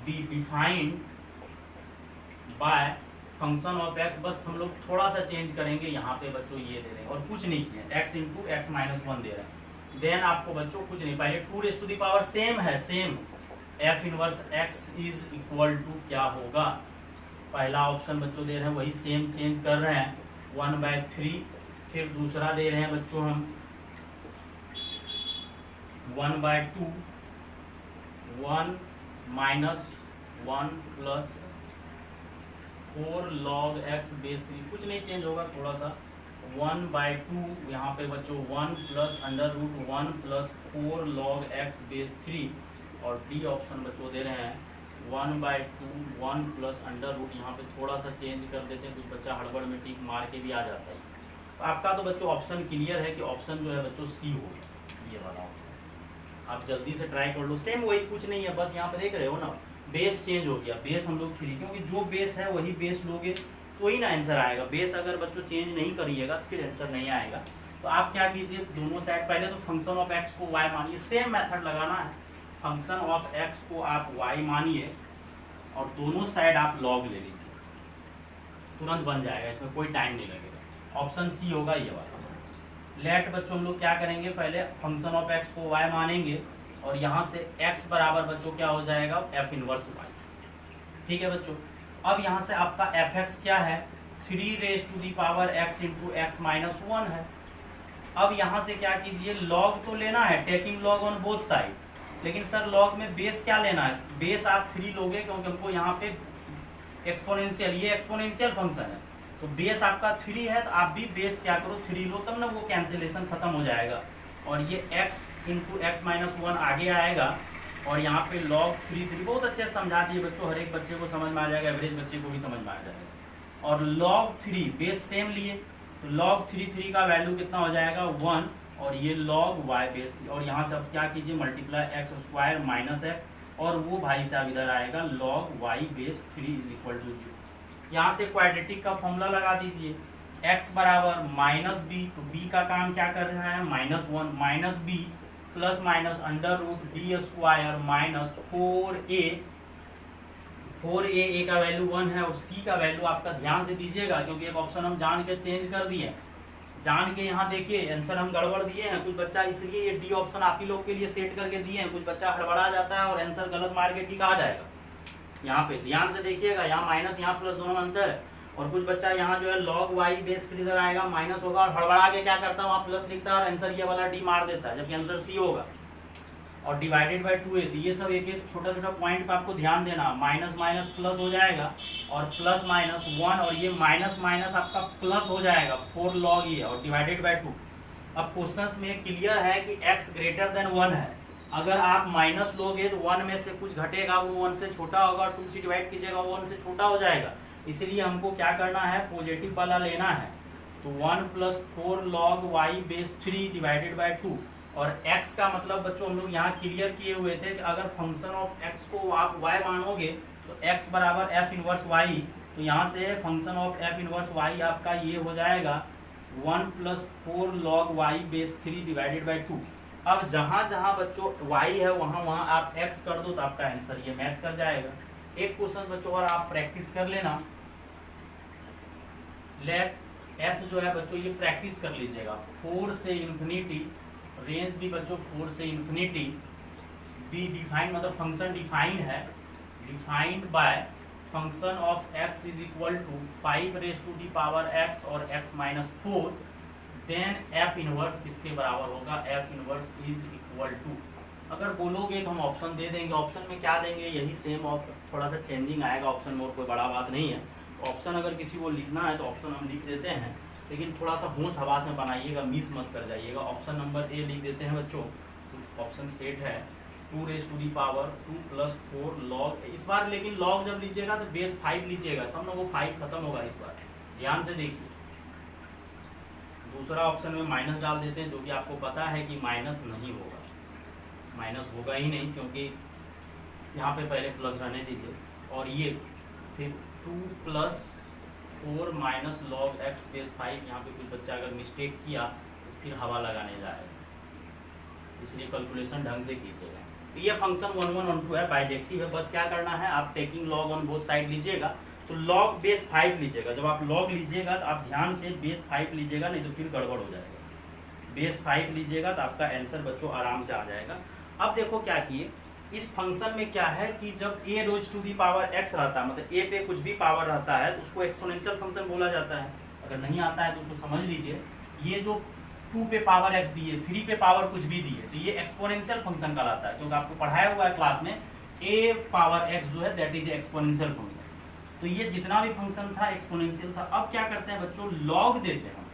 B defined by function of x। बस हम लोग थोड़ा सा चेंज करेंगे, यहाँ पे बच्चों ये दे देंगे, और कुछ नहीं किया, x इंटू एक्स माइनस 1 दे रहे हैं। देन आपको बच्चों कुछ नहीं, पहले 2 raise to the power same है, same f inverse x is equal to क्या होगा, पहला ऑप्शन बच्चों दे रहे हैं वही सेम चेंज कर रहे हैं 1/3, फिर दूसरा दे रहे हैं बच्चों हम 1/2, 1 minus 1 plus 4 log x base 3, कुछ नहीं चेंज होगा, थोड़ा सा 1/2 यहाँ पे बच्चों 1 plus √1 plus 4 log x base 3, और डी ऑप्शन बच्चों दे रहे हैं 1/2 1 प्लस √, यहाँ पे थोड़ा सा चेंज कर देते हैं, कुछ बच्चा हड़बड़ में टिक मार के भी आ जाता है। तो आपका तो बच्चों ऑप्शन क्लियर है कि ऑप्शन जो है बच्चों सी होगा, ये वाला ऑप्शन। आप जल्दी से ट्राई कर लो, सेम वही, कुछ नहीं है, बस यहाँ पे देख रहे हो ना, बेस चेंज हो गया, बेस हम लोग 3, क्योंकि जो बेस है वही बेस लोगे तो ही ना आंसर आएगा। बेस अगर बच्चों चेंज नहीं करिएगा तो फिर आंसर नहीं आएगा। तो आप क्या कीजिए, दोनों साइड पहले तो फंक्शन ऑफ x को y मानिए, सेम मेथड लगाना है, फंक्शन ऑफ x को आप y मानिए और दोनों साइड आप लॉग ले लीजिए, तुरंत बन जाएगा, इसमें कोई टाइम नहीं लगेगा। ऑप्शन सी होगा ये वाला। लेट बच्चों हम लोग क्या करेंगे, पहले फंक्शन ऑफ x को y मानेंगे, और यहाँ से x बराबर बच्चों क्या हो जाएगा, f इनवर्स y। ठीक है बच्चों, अब यहाँ से आपका fx क्या है, 3 raise to the power x into x minus 1 है। अब यहाँ से क्या कीजिए, लॉग तो लेना है, taking log on both side, लेकिन सर लॉग में बेस क्या लेना है, बेस आप 3 लोगे, क्योंकि हमको यहाँ पे एक्सपोनेंशियल, ये एक्सपोनेंशियल फंक्शन है, तो बेस आपका 3 है, तो आप भी बेस क्या करो 3 लो, तब ना वो कैंसिलेशन खत्म हो जाएगा। और ये x इंटू एक्स माइनस 1 आगे आएगा, और यहाँ पे log 3 बहुत अच्छे से समझा दिए बच्चों, हर एक बच्चे को समझ में आ जाएगा, एवरेज बच्चे को भी समझ में आ जाएगा। और log 3 बेस सेम लिए, तो log 3 का वैल्यू कितना हो जाएगा 1, और ये log y बेस, और यहाँ से अब क्या कीजिए multiply x square minus x, और वो भाई साहब इधर आएगा log y base 3 is equal to 0। यहाँ से क्वाड्रेटिक का फॉर्मूला लगा दीजिए, x बराबर माइनस बी, तो b का काम क्या कर रहा है -1 minus B plus minus under root D square minus 4a का वैल्यू 1 है, और c का वैल्यू आपका ध्यान से दीजिएगा, क्योंकि एक ऑप्शन हम जान के चेंज कर दिए, जान के यहाँ देखिए आंसर हम गड़बड़ दिए हैं, कुछ बच्चा इसलिए ये डी ऑप्शन आप ही लोग के लिए सेट करके दिए हैं, कुछ बच्चा हड़बड़ा जाता है और आंसर गलत मार के टिक आ जाएगा। यहाँ पे ध्यान से देखिएगा, यहाँ माइनस यहाँ प्लस दोनों में अंतर है, और कुछ बच्चा यहाँ जो है log y बेस 3 इधर आएगा माइनस होगा, और हड़बड़ा के क्या करता है वहाँ प्लस लिखता है और आंसर ये वाला डी मार देता है, जबकि आंसर सी होगा, और डिवाइडेड बाय 2 है। तो ये सब एक एक छोटा छोटा पॉइंट पे आपको ध्यान देना, माइनस माइनस प्लस हो जाएगा, और प्लस माइनस 1, और ये माइनस माइनस आपका प्लस हो जाएगा 4 log ये, और डिवाइडेड बाय 2। अब क्वेश्चंस में क्लियर है कि x ग्रेटर देन 1 है, अगर आप माइनस लोगे तो 1 में से कुछ घटेगा, वो 1 से छोटा होगा, 2 से डिवाइड कीजिएगा वो 1 से छोटा हो जाएगा, इसलिए हमको क्या करना है पॉजिटिव वाला लेना है। तो 1 plus 4 log y base 3 divided by 2, और x का मतलब बच्चों हम लोग यहाँ क्लियर किए हुए थे कि अगर फंक्शन ऑफ x को आप y मानोगे तो x बराबर f इनवर्स y, तो यहाँ से function of f inverse y आपका ये हो जाएगा 1 plus 4 log y base 3 divided by 2। अब जहाँ जहाँ बच्चों y है वहाँ वहाँ आप x कर दो तो आपका आंसर ये मैच कर जाएगा। एक क्वेश्चन बच्चों और आप प्रैक्टिस कर लेना, लेट f जो है बच्चों ये प्रैक्टिस कर लीजिएगा, 4 से इन्फिनिटी, रेंज भी बच्चों 4 से इन्फिनिटी, बी डिफाइंड मतलब फंक्शन डिफाइंड है, defined by function of x is equal to 5 raise to the power x और x minus 4, then f inverse किसके बराबर होगा, f inverse is equal to, अगर बोलोगे तो हम ऑप्शन दे देंगे, ऑप्शन में क्या देंगे यही सेम, और थोड़ा सा चेंजिंग आएगा ऑप्शन में, और कोई बड़ा बात नहीं है। ऑप्शन अगर किसी को लिखना है तो ऑप्शन हम लिख देते हैं, लेकिन थोड़ा सा होश हवास में बनाइएगा, मिस मत कर जाइएगा। ऑप्शन नंबर ए लिख देते हैं बच्चों, कुछ ऑप्शन सेट है 2 raise to the power 2 plus 4 log, इस बार लेकिन log जब लीजिएगा तो बेस 5 लीजिएगा, तब ना वो 5 खत्म होगा इस बार, ध्यान से देखिए। दूसरा ऑप्शन में माइनस डाल देते हैं, जो कि आपको पता है कि माइनस नहीं होगा, माइनस होगा ही नहीं, क्योंकि यहाँ पे पहले प्लस रहने दीजिए, और ये फिर 2 plus 4 minus log x base 5, यहाँ पे कुछ बच्चा अगर मिस्टेक किया तो फिर हवा लगाने जाएगा, इसलिए कैलकुलेशन ढंग से कीजिएगा। तो ये फंक्शन 1 1 1 2 है, बाइजेक्टिव है, बस क्या करना है आप taking log on both side लीजिएगा, तो log बेस 5 लीजिएगा, जब आप log लीजिएगा तो आप ध्यान से बेस 5 लीजिएगा, नहीं तो फिर गड़बड़ हो जाएगा, बेस 5 लीजिएगा तो आपका आंसर बच्चों आराम से आ जाएगा। अब देखो क्या किए, इस फंक्शन में क्या है कि जब a raise to the power x रहता है, मतलब a पे कुछ भी पावर रहता है तो उसको एक्सपोनेंशियल फंक्शन बोला जाता है। अगर नहीं आता है तो उसको समझ लीजिए, ये जो 2 पे पावर x दिए, 3 पे पावर कुछ भी दिए, तो ये एक्सपोनेंशियल फंक्शन कहलाता है, क्योंकि आपको पढ़ाया हुआ है क्लास में a पावर x जो है दैट इज एक्सपोनेंशियल फंक्शन। तो ये जितना भी फंक्शन था एक्सपोनेंशियल था। अब क्या करते हैं बच्चों, log देते हैं,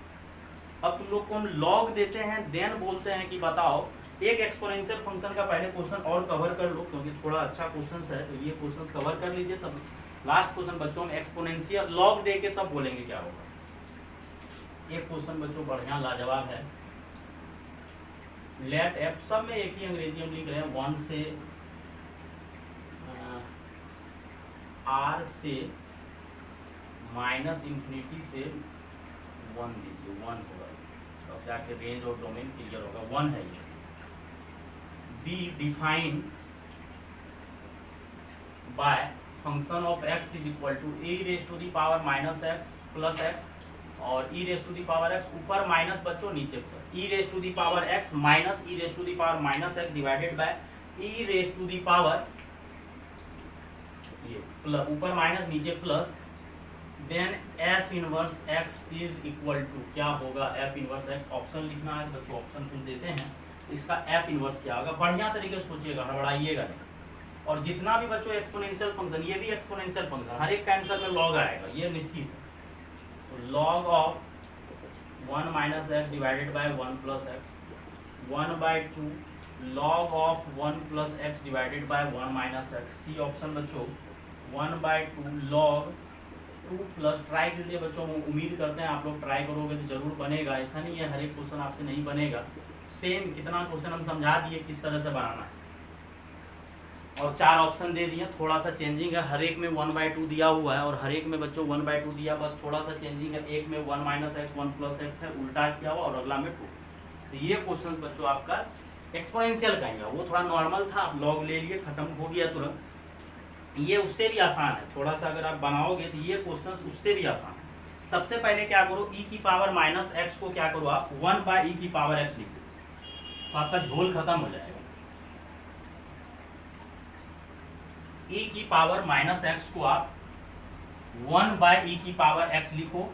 अब तुम लोग को हम log देते हैं, देन बोलते हैं कि बताओ एक एक्सपोनेंशियल फंक्शन का पहले क्वेश्चन और कवर कर लो, क्योंकि थोड़ा अच्छा क्वेश्चन है, तो ये क्वेश्चन कवर कर लीजिए, तब लास्ट क्वेश्चन बच्चों में एक्सपोनेंशियल log दे के तब बोलेंगे क्या होगा। एक क्वेश्चन बच्चों बढ़िया लाजवाब है, लेट एफ, सब में एक ही अंग्रेजी हम लिख रहे हैं, 1 से r से माइनस इंफिनिटी से 1 दीजिए, 1 होगा, तो क्या के रेंज और डोमेन क्लियर होगा, 1 है ये। Be defined by function of x is equal to a raise to the power minus x plus x, और e raise to the power x, ऊपर माइनस बच्चों नीचे plus, e raise to the power x minus e raise to the power minus x divided by e raise to the power, ये plus ऊपर minus नीचे plus, then f inverse x is equal to क्या होगा, f inverse x, option लिखना है बच्चों, option कुछ देते हैं, तो इसका f इनवर्स क्या होगा, बढ़िया तरीके से सोचिएगा, हड़बड़ाइएगा नहीं। और जितना भी बच्चों एक्सपोनेंशियल फंक्शन, ये भी एक्सपोनेंशियल फंक्शन, हर एक का आंसर में लॉग आएगा, ये निश्चित है। तो log of 1 minus x divided by 1 plus x, 1/2 log of 1 plus x divided by 1 minus x, C option बच्चों 1/2 लॉग 2 प्लस, ट्राई कीजिए बच्चों, उम्मीद करते हैं आप लोग ट्राई करोगे तो जरूर बनेगा, ऐसा नहीं है हर एक क्वेश्चन आपसे नहीं बनेगा। सेम कितना क्वेश्चन हम समझा दिए किस तरह से बनाना है, और 4 ऑप्शन दे दिए, थोड़ा सा चेंजिंग है, हर एक में 1/2 दिया हुआ है और हर एक में बच्चों 1/2 दिया, बस थोड़ा सा चेंजिंग है, एक में 1 माइनस एक्स 1 प्लस एक्स है उल्टा किया हुआ और अगला में 2। तो ये क्वेश्चन बच्चों आपका एक्सपोनेंशियल कहेंगे, वो थोड़ा नॉर्मल था, आप लॉग ले लिए खत्म हो गया तुरंत। ये उससे भी आसान है, थोड़ा सा अगर आप बनाओगे तो ये क्वेश्चन उससे भी आसान है। सबसे पहले क्या करो, e की पावर माइनस एक्स को क्या करो आप 1/e की पावर एक्स लिखो, तो आपका झोल खत्म हो जाएगा। e की पावर माइनस एक्स को आप 1/e की पावर x लिखो,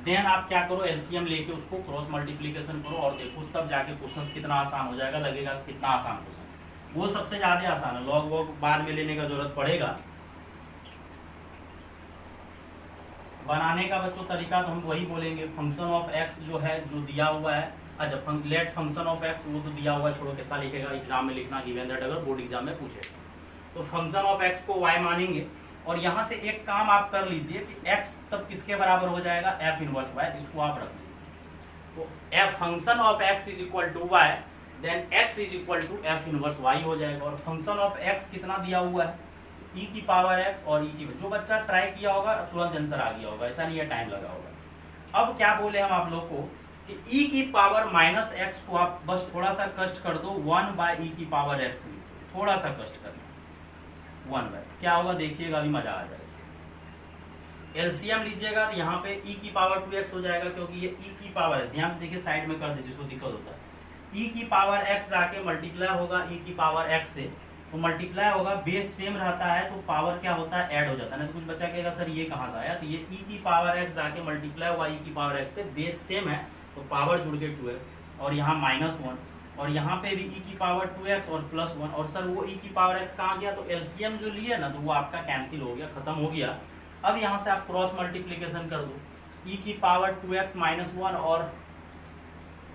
देन आप क्या करो एलसीएम लेके उसको क्रॉस मल्टीप्लीकेशन करो और देखो, तब जाके क्वेश्चन कितना आसान हो जाएगा, लगेगा कितना आसान क्वेश्चन, वो सबसे ज्यादा आसान है, लॉग वॉग बाद में लेने का जरूरत पड़ेगा। बनाने का बच्चों तरीका तो हम वही बोलेंगे, फंक्शन ऑफ एक्स जो है जो दिया हुआ है, अच्छा लेट फंक्शन ऑफ एक्स वो तो दिया हुआ है, छोड़ो कितना लिखेगा, एग्जाम में लिखना गिवन दैट, अगर बोर्ड एग्जाम में पूछे तो फंक्शन ऑफ एक्स को y मानेंगे, और यहाँ से एक काम आप कर लीजिए कि x तब किसके बराबर हो जाएगा, f इनवर्स y, इसको आप रख लीजिए। तो f function of x is equal to y, then x is equal to f inverse y हो जाएगा, और फंक्शन ऑफ x कितना दिया हुआ है, e की पावर x, और e की, जो बच्चा ट्राई किया होगा तुरंत आंसर आ गया होगा, ऐसा नहीं है टाइम लगा होगा। अब क्या बोले हम आप लोग को कि e की पावर माइनस एक्स को आप बस थोड़ा सा कष्ट कर दो, 1/e की पावर x, थोड़ा सा कष्ट करना 1/, क्या होगा देखिएगा, अभी मजा आ जाएगा। एलसीएम लीजिएगा तो यहाँ पे e की पावर 2x हो जाएगा, क्योंकि ये e की पावर है, ध्यान से देखिए साइड में कर दीजिए जिसको दिक्कत होता है, e की पावर x जाके मल्टीप्लाई होगा e की पावर x से, तो मल्टीप्लाई होगा, बेस सेम रहता है तो पावर क्या होता है, ऐड हो जाता है, नहीं तो कुछ बच्चा कहेगा सर ये कहाँ से आया, तो ये e की पावर x जाके मल्टीप्लाई हुआ e की पावर x से, बेस सेम है तो पावर जुड़ के 2x, और यहाँ -1, और यहाँ पे भी e की पावर 2x और +1, और सर वो e की पावर x कहाँ गया, तो एलसीएम जो लिए ना तो वो आपका कैंसिल हो गया, खत्म हो गया। अब यहाँ से आप क्रॉस मल्टीप्लिकेशन कर दो, e की पावर 2x -1 और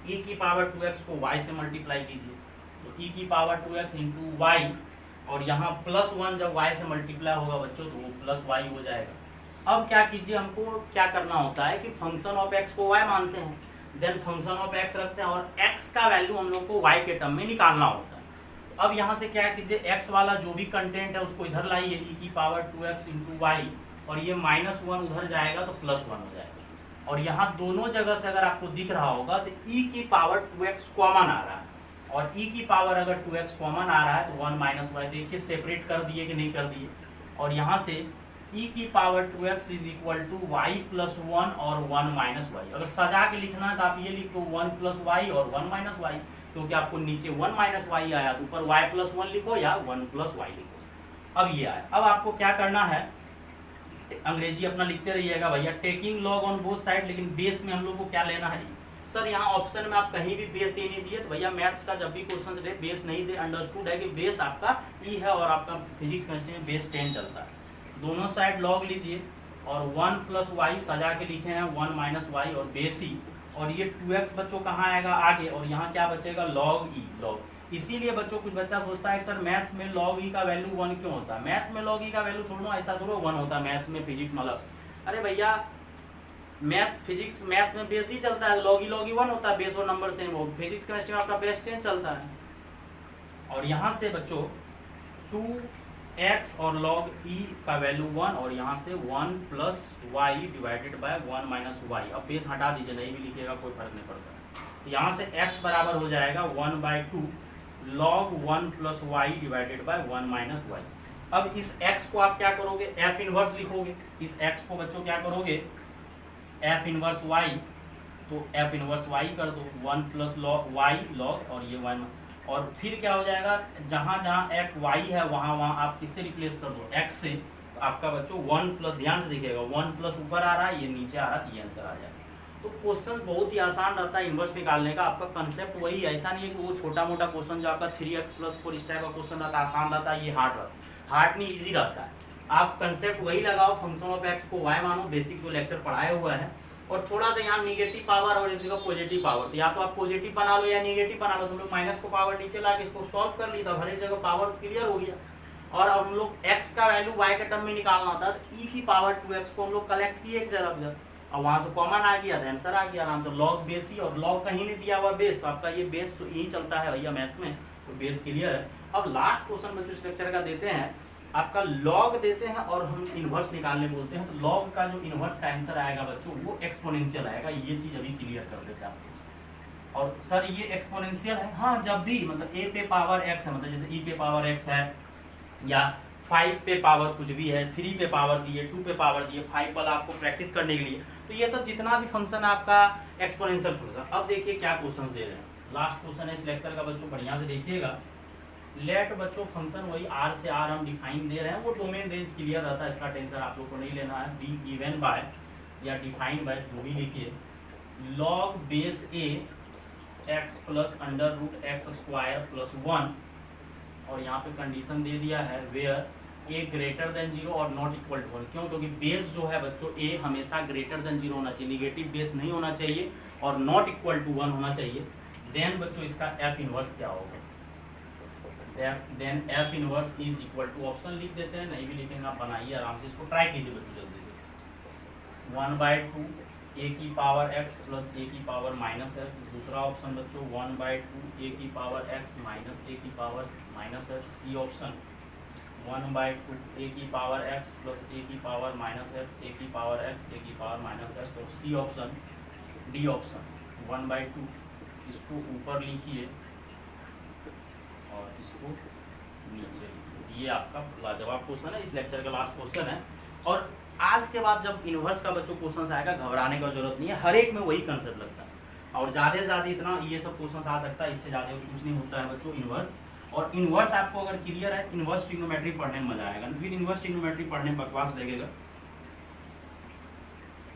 e की पावर 2x को y से मल्टीप्लाई कीजिए, तो e की पावर 2x इंटू वाई, और यहाँ +1 जब y से मल्टीप्लाई होगा बच्चों तो वो +y हो जाएगा। अब क्या कीजिए, हमको क्या करना होता है कि फंक्शन ऑफ x को y मानते हैं, देन फंक्शन ऑफ x रखते हैं, और x का वैल्यू हम लोग को y के टर्म में निकालना होता है। अब यहाँ से क्या कीजिए, x वाला जो भी कंटेंट है उसको इधर लाइए, e की पावर 2x इंटू वाई, और ये -1 उधर जाएगा तो +1 हो जाएगा, और यहाँ दोनों जगह से अगर आपको दिख रहा होगा तो e की पावर 2x कॉमन आ रहा है, और e की पावर अगर 2x कॉमन आ रहा है तो 1 - y, देखिए सेपरेट कर दिए कि नहीं कर दिए, और यहाँ से e की power 2x is equal to y + 1 और 1 - y, अगर सजा के लिखना है तो आप ये लिखो 1 + y और 1 - y, क्योंकि आपको नीचे 1 - y आया तो ऊपर y + 1 लिखो या 1 + y लिखो। अब ये आया, अब आपको क्या करना है, अंग्रेजी अपना लिखते रहिएगा भैया, taking log on both side, लेकिन बेस में हम लोग को क्या लेना है, सर यहाँ ऑप्शन में आप कहीं भी बेस ही नहीं दिए, तो भैया मैथ्स का जब भी क्वेश्चन दे बेस नहीं दे, अंडरस्टूड है कि बेस आपका ई है और आपका फिजिक्स केमिस्ट्री में बेस 10 चलता है। दोनों साइड लॉग लीजिए, और 1 + y सजा के लिखे हैं 1 - y, और बेस ई, और ये 2x बच्चों कहाँ आएगा आगे, और यहाँ क्या बचेगा लॉग ई, लॉग। इसीलिए बच्चों कुछ बच्चा सोचता है कि सर मैथ्स में लॉग ई का वैल्यू 1 क्यों होता है, मैथ्स में लॉग ई का वैल्यू थोड़ा ऐसा थोड़ा 1 होता है, मैथ्स में फिजिक्स मतलब, अरे भैया मैथ्स फिजिक्स मैथ्स में बेस ही चलता है, लॉग ई 1 होता है, बेस और नंबर सेम हो, फिजिक्स केमिस्ट्री में आपका बेस 10 चलता है। और यहाँ से बच्चों 2x और log e का वैल्यू 1, और यहाँ से 1 + y डिवाइडेड बाय 1 - y, अब बेस हटा दीजिए, नहीं भी लिखिएगा कोई फर्क नहीं पड़ता, तो यहाँ से x बराबर हो जाएगा 1/2 log 1 + y divided by 1 - y। अब इस x को आप क्या करोगे, f इनवर्स लिखोगे, इस x को बच्चों क्या करोगे, f इनवर्स y, तो f इनवर्स y कर दो, 1 + y log, और ये 1, और फिर क्या हो जाएगा, जहाँ जहाँ x y है वहाँ वहाँ आप किससे रिप्लेस कर दो, x से, तो आपका बच्चों 1 +, ध्यान से देखिएगा 1 + ऊपर आ रहा है, ये नीचे आ रहा है, तो ये आंसर आ जाएगा। तो क्वेश्चन बहुत ही आसान रहता है इन्वर्स निकालने का, आपका कंसेप्ट वही है, ऐसा नहीं है कि वो छोटा मोटा क्वेश्चन जो आपका 3x + 4 इस टाइप का क्वेश्चन रहता है आसान रहता है, ये हार्ड रहता है। हार्ड नहीं, इजी रहता है। आप कंसेप्ट वही लगाओ, फंक्शन ऑफ एक्स को वाई मानो, बेसिक जो लेक्चर पढ़ाया हुआ है, और थोड़ा सा यहाँ निगेटिव पावर और इस जगह पॉजिटिव पावर, तो या तो आप पॉजिटिव बना लो या निगेटिव बना लो। तुम लोग माइनस को पावर नीचे ला के इसको सॉल्व कर ली, तो हर एक जगह पावर क्लियर हो गया। और हम लोग x का वैल्यू y के टर्म में निकालना होता है, तो e की पावर 2x को हम लोग कलेक्ट किए एक जगह पर, और वहां से कॉमन आ गया, आंसर आ गया आराम से। लॉग बेस ही, और लॉग कहीं नहीं दिया हुआ बेस, तो आपका ये बेस तो यही चलता है भैया मैथ में, तो बेस क्लियर है। अब लास्ट क्वेश्चन बच्चों इस लेक्चर का देते हैं, आपका लॉग देते हैं और हम इनवर्स निकालने बोलते हैं। तो लॉग का जो इनवर्स का आंसर आएगा बच्चों वो एक्सपोनेंशियल आएगा, ये चीज अभी क्लियर कर देते हैं आपको। और सर ये एक्सपोनेंशियल है, हाँ जब भी मतलब a पे पावर x है, मतलब जैसे e पे पावर x है, या 5 पे पावर कुछ भी है, 3 पे पावर दिए, 2 पे पावर दिए, 5 वाला आपको प्रैक्टिस करने के लिए, तो ये सब जितना भी फंक्शन है आपका एक्सपोनेंशियल फंक्शन। अब देखिए क्या क्वेश्चंस दे रहे हैं, लास्ट क्वेश्चन है इस लेक्चर का बच्चों, बढ़िया से देखिएगा। लेट बच्चों फंक्शन वही r से r हम डिफाइन दे रहे हैं, वो डोमेन रेंज क्लियर रहता है, इसका टेंशन आप लोग को नहीं लेना है। बी गिवन बाय या डिफाइंड बाय जो भी लिखिए, log base a x plus under root x square plus 1, और यहाँ पे कंडीशन दे दिया है वेयर a ग्रेटर देन 0 और नॉट इक्वल टू 1। क्यों? क्योंकि बेस जो है बच्चों a हमेशा ग्रेटर देन 0 होना चाहिए, निगेटिव बेस नहीं होना चाहिए, और नॉट इक्वल टू 1 होना चाहिए। देन बच्चों इसका f इनवर्स क्या होगा, then f inverse is equal to, option लिख देते हैं, नहीं भी लिखेंगे आप बनाइए आराम से, इसको ट्राई कीजिए बच्चों जल्दी से। 1/2 a की पावर x प्लस a की पावर माइनस x, दूसरा ऑप्शन बच्चों 1/2 a की पावर x माइनस a की power minus x, C option 1/2 a की पावर x प्लस a की पावर माइनस x, a की पावर x, a की पावर माइनस x, और सी ऑप्शन, डी ऑप्शन 1/2, इसको ऊपर लिखिए और इसको नीचे लिखिए। ये आपका लाजवाब क्वेश्चन है, इस लेक्चर का लास्ट क्वेश्चन है। और आज के बाद जब इनवर्स का बच्चों क्वेश्चन आएगा, घबराने का जरूरत नहीं है, हर एक में वही कंसेप्ट लगता है, और ज़्यादा से ज़्यादा इतना ये सब क्वेश्चन आ सकता है, इससे ज़्यादा कुछ नहीं होता है बच्चों इनवर्स। और इनवर्स आपको अगर क्लियर है, इनवर्स ट्रिग्नोमेट्री पढ़ने में मजा आएगा, फिर इनवर्स ट्रिग्नोमेट्री पढ़ने में बकवास लगेगा।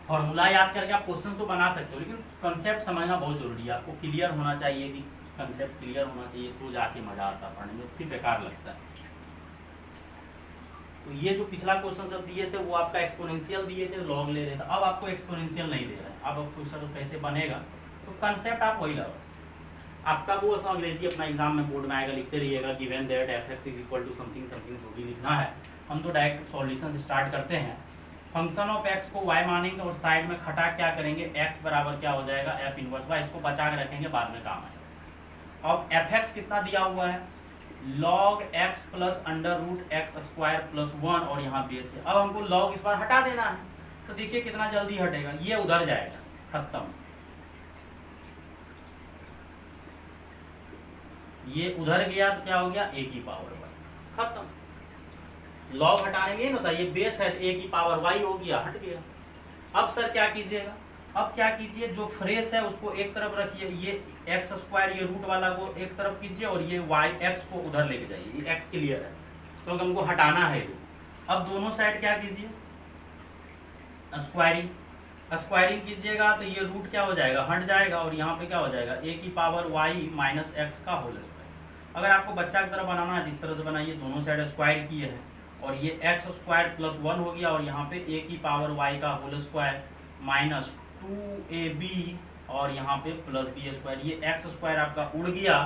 फॉर्मूला याद करके आप क्वेश्चन तो बना सकते हो, लेकिन कंसेप्ट समझना बहुत जरूरी है, आपको क्लियर होना चाहिए कि कंसेप्ट क्लियर होना चाहिए, तो जाके मजा आता है पढ़ने में, फिर बेकार लगता है। तो ये जो पिछला क्वेश्चन सब दिए थे वो आपका एक्सपोनेंशियल दिए थे, लॉग ले रहे थे, अब आपको एक्सपोनेंशियल नहीं दे रहा है, अब आपको सर कैसे बनेगा, तो कंसेप्ट आप वही लगाओ। आपका वो अंग्रेजी अपना एग्जाम में बोर्ड में आएगा, लिखते रहिएगा given that f(x) is equal to something something, जो भी लिखना है। हम तो डायरेक्ट सॉल्यूशन स्टार्ट करते हैं। फंक्शन ऑफ x को y मानेंगे और साइड में खटा क्या करेंगे, x बराबर क्या हो जाएगा f इनवर्स y, इसको बचा के रखेंगे, बाद में काम आएगा। अब fx कितना दिया हुआ है, log x plus under root x square plus 1, और यहाँ बेस है। अब हमको log इस बार हटा देना है, तो देखिए कितना जल्दी हटेगा, ये उधर जाएगा, खत्म, ये उधर गया तो क्या हो गया, a की पावर y, खत्म। लॉग हटाने में होता है, ये बेस है, a की पावर y हो गया, हट गया। अब सर क्या कीजिएगा, अब क्या कीजिए, जो फ्रेश है उसको एक तरफ रखिए, ये एक्स स्क्वायर ये रूट वाला को एक तरफ कीजिए, और ये वाई एक्स को उधर लेके जाइए, ये एक्स क्लियर है क्योंकि तो हमको हटाना है। अब दोनों साइड क्या कीजिए, स्क्वायरिंग, स्क्वायरिंग कीजिएगा, तो ये रूट क्या हो जाएगा, हट जाएगा, और यहाँ पे क्या हो जाएगा, a की पावर y माइनस एक्स का होल स्क्वायर। अगर आपको बच्चा की तरह बनाना है तो इस तरह से बनाइए, दोनों साइड स्क्वायर किए हैं, और ये एक्स स्क्वायर प्लस 1 हो गया, और यहाँ पे a की पावर y का होल स्क्वायर माइनस 2ab, और यहाँ पे प्लस बी स्क्वायर, ये एक्स स्क्वायर आपका उड़ गया,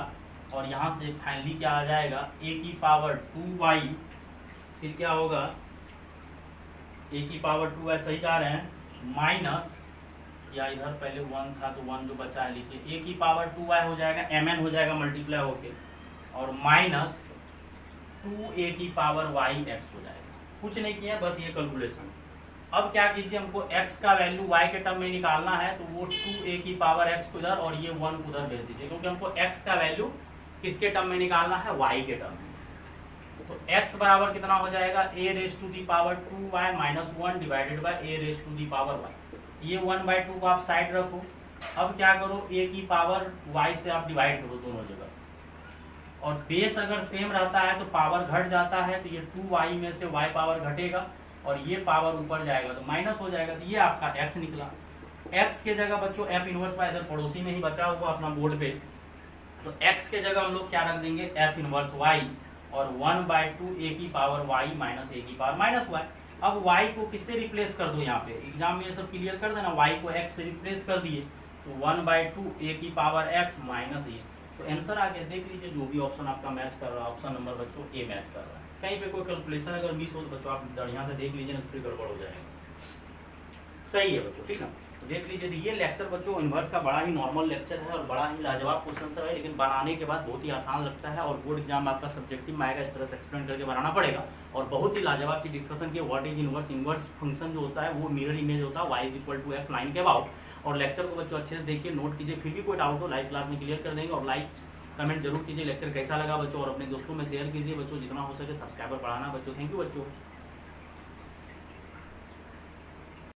और यहाँ से फाइनली क्या आ जाएगा, a की पावर 2y, फिर क्या होगा, a की पावर 2y सही जा रहे हैं, माइनस, या इधर पहले 1 था तो 1 जो बचा है लिखिए, a की पावर 2y हो जाएगा, mn हो जाएगा मल्टीप्लाई होके, और माइनस 2a की पावर y x हो जाएगा। कुछ नहीं किया, बस ये कैलकुलेशन। अब क्या कीजिए, हमको x का वैल्यू y के टर्म में निकालना है, तो वो 2a की पावर x को इधर और ये 1 को उधर भेज दीजिए, क्योंकि हमको x का वैल्यू किसके टर्म में निकालना है, y के टर्म में। तो x बराबर कितना हो जाएगा, a raise to the power 2y minus 1 divided by a raise to the power y। ये 1/2 को आप साइड रखो। अब क्या करो, a की पावर y से आप डिवाइड करो दोनों जगह, और बेस अगर सेम रहता है तो पावर घट जाता है, तो ये 2y में से y पावर घटेगा, और ये पावर ऊपर जाएगा तो माइनस हो जाएगा, तो ये आपका x निकला। x के जगह बच्चों f इनवर्स बाय, इधर पड़ोसी में ही बचा हुआ अपना बोर्ड पे, तो x के जगह हम लोग क्या रख देंगे, f इनवर्स y, और 1/2 a की पावर y माइनस a की पावर माइनस y। अब y को किससे रिप्लेस कर दो, यहाँ पे एग्जाम में ये सब क्लियर कर देना, y को x से रिप्लेस कर दिए तो 1/2 a की पावर x माइनस a। तो आंसर आ गया, देख लीजिए जो भी ऑप्शन आपका मैच कर रहा है, ऑप्शन नंबर बच्चों ए मैच कर रहा है। कहीं पे कोई कैलकुलेशन अगर मिस हो तो बच्चों आप बढ़िया से देख लीजिए, ना फिर गड़बड़ हो जाएगा। सही है बच्चों, ठीक ना। तो देख लीजिए, ये लेक्चर बच्चों इन्वर्स का बड़ा ही नॉर्मल लेक्चर है और बड़ा ही लाजवाब क्वेश्चन है, लेकिन बनाने के बाद बहुत ही आसान लगता है और बोर्ड एग्जाम आपका सब्जेक्टिव में आएगा, इस तरह से एक्सप्लेन करके बनाना पड़ेगा। और बहुत ही लाजवाब चीज डिस्कशन की, what is inverse. Inverse function जो होता है वो मिरर इमेज होता है, y = x लाइन के अबाउट। और लेक्चर को बच्चों अच्छे से देखिए, नोट कीजिए, फिर भी कोई डाउट हो लाइव क्लास में क्लियर कर देंगे। और लाइक कमेंट जरूर कीजिए, लेक्चर कैसा लगा बच्चों, और अपने दोस्तों में शेयर कीजिए बच्चों, जितना हो सके सब्सक्राइबर बढ़ाना बच्चों। थैंक यू बच्चों।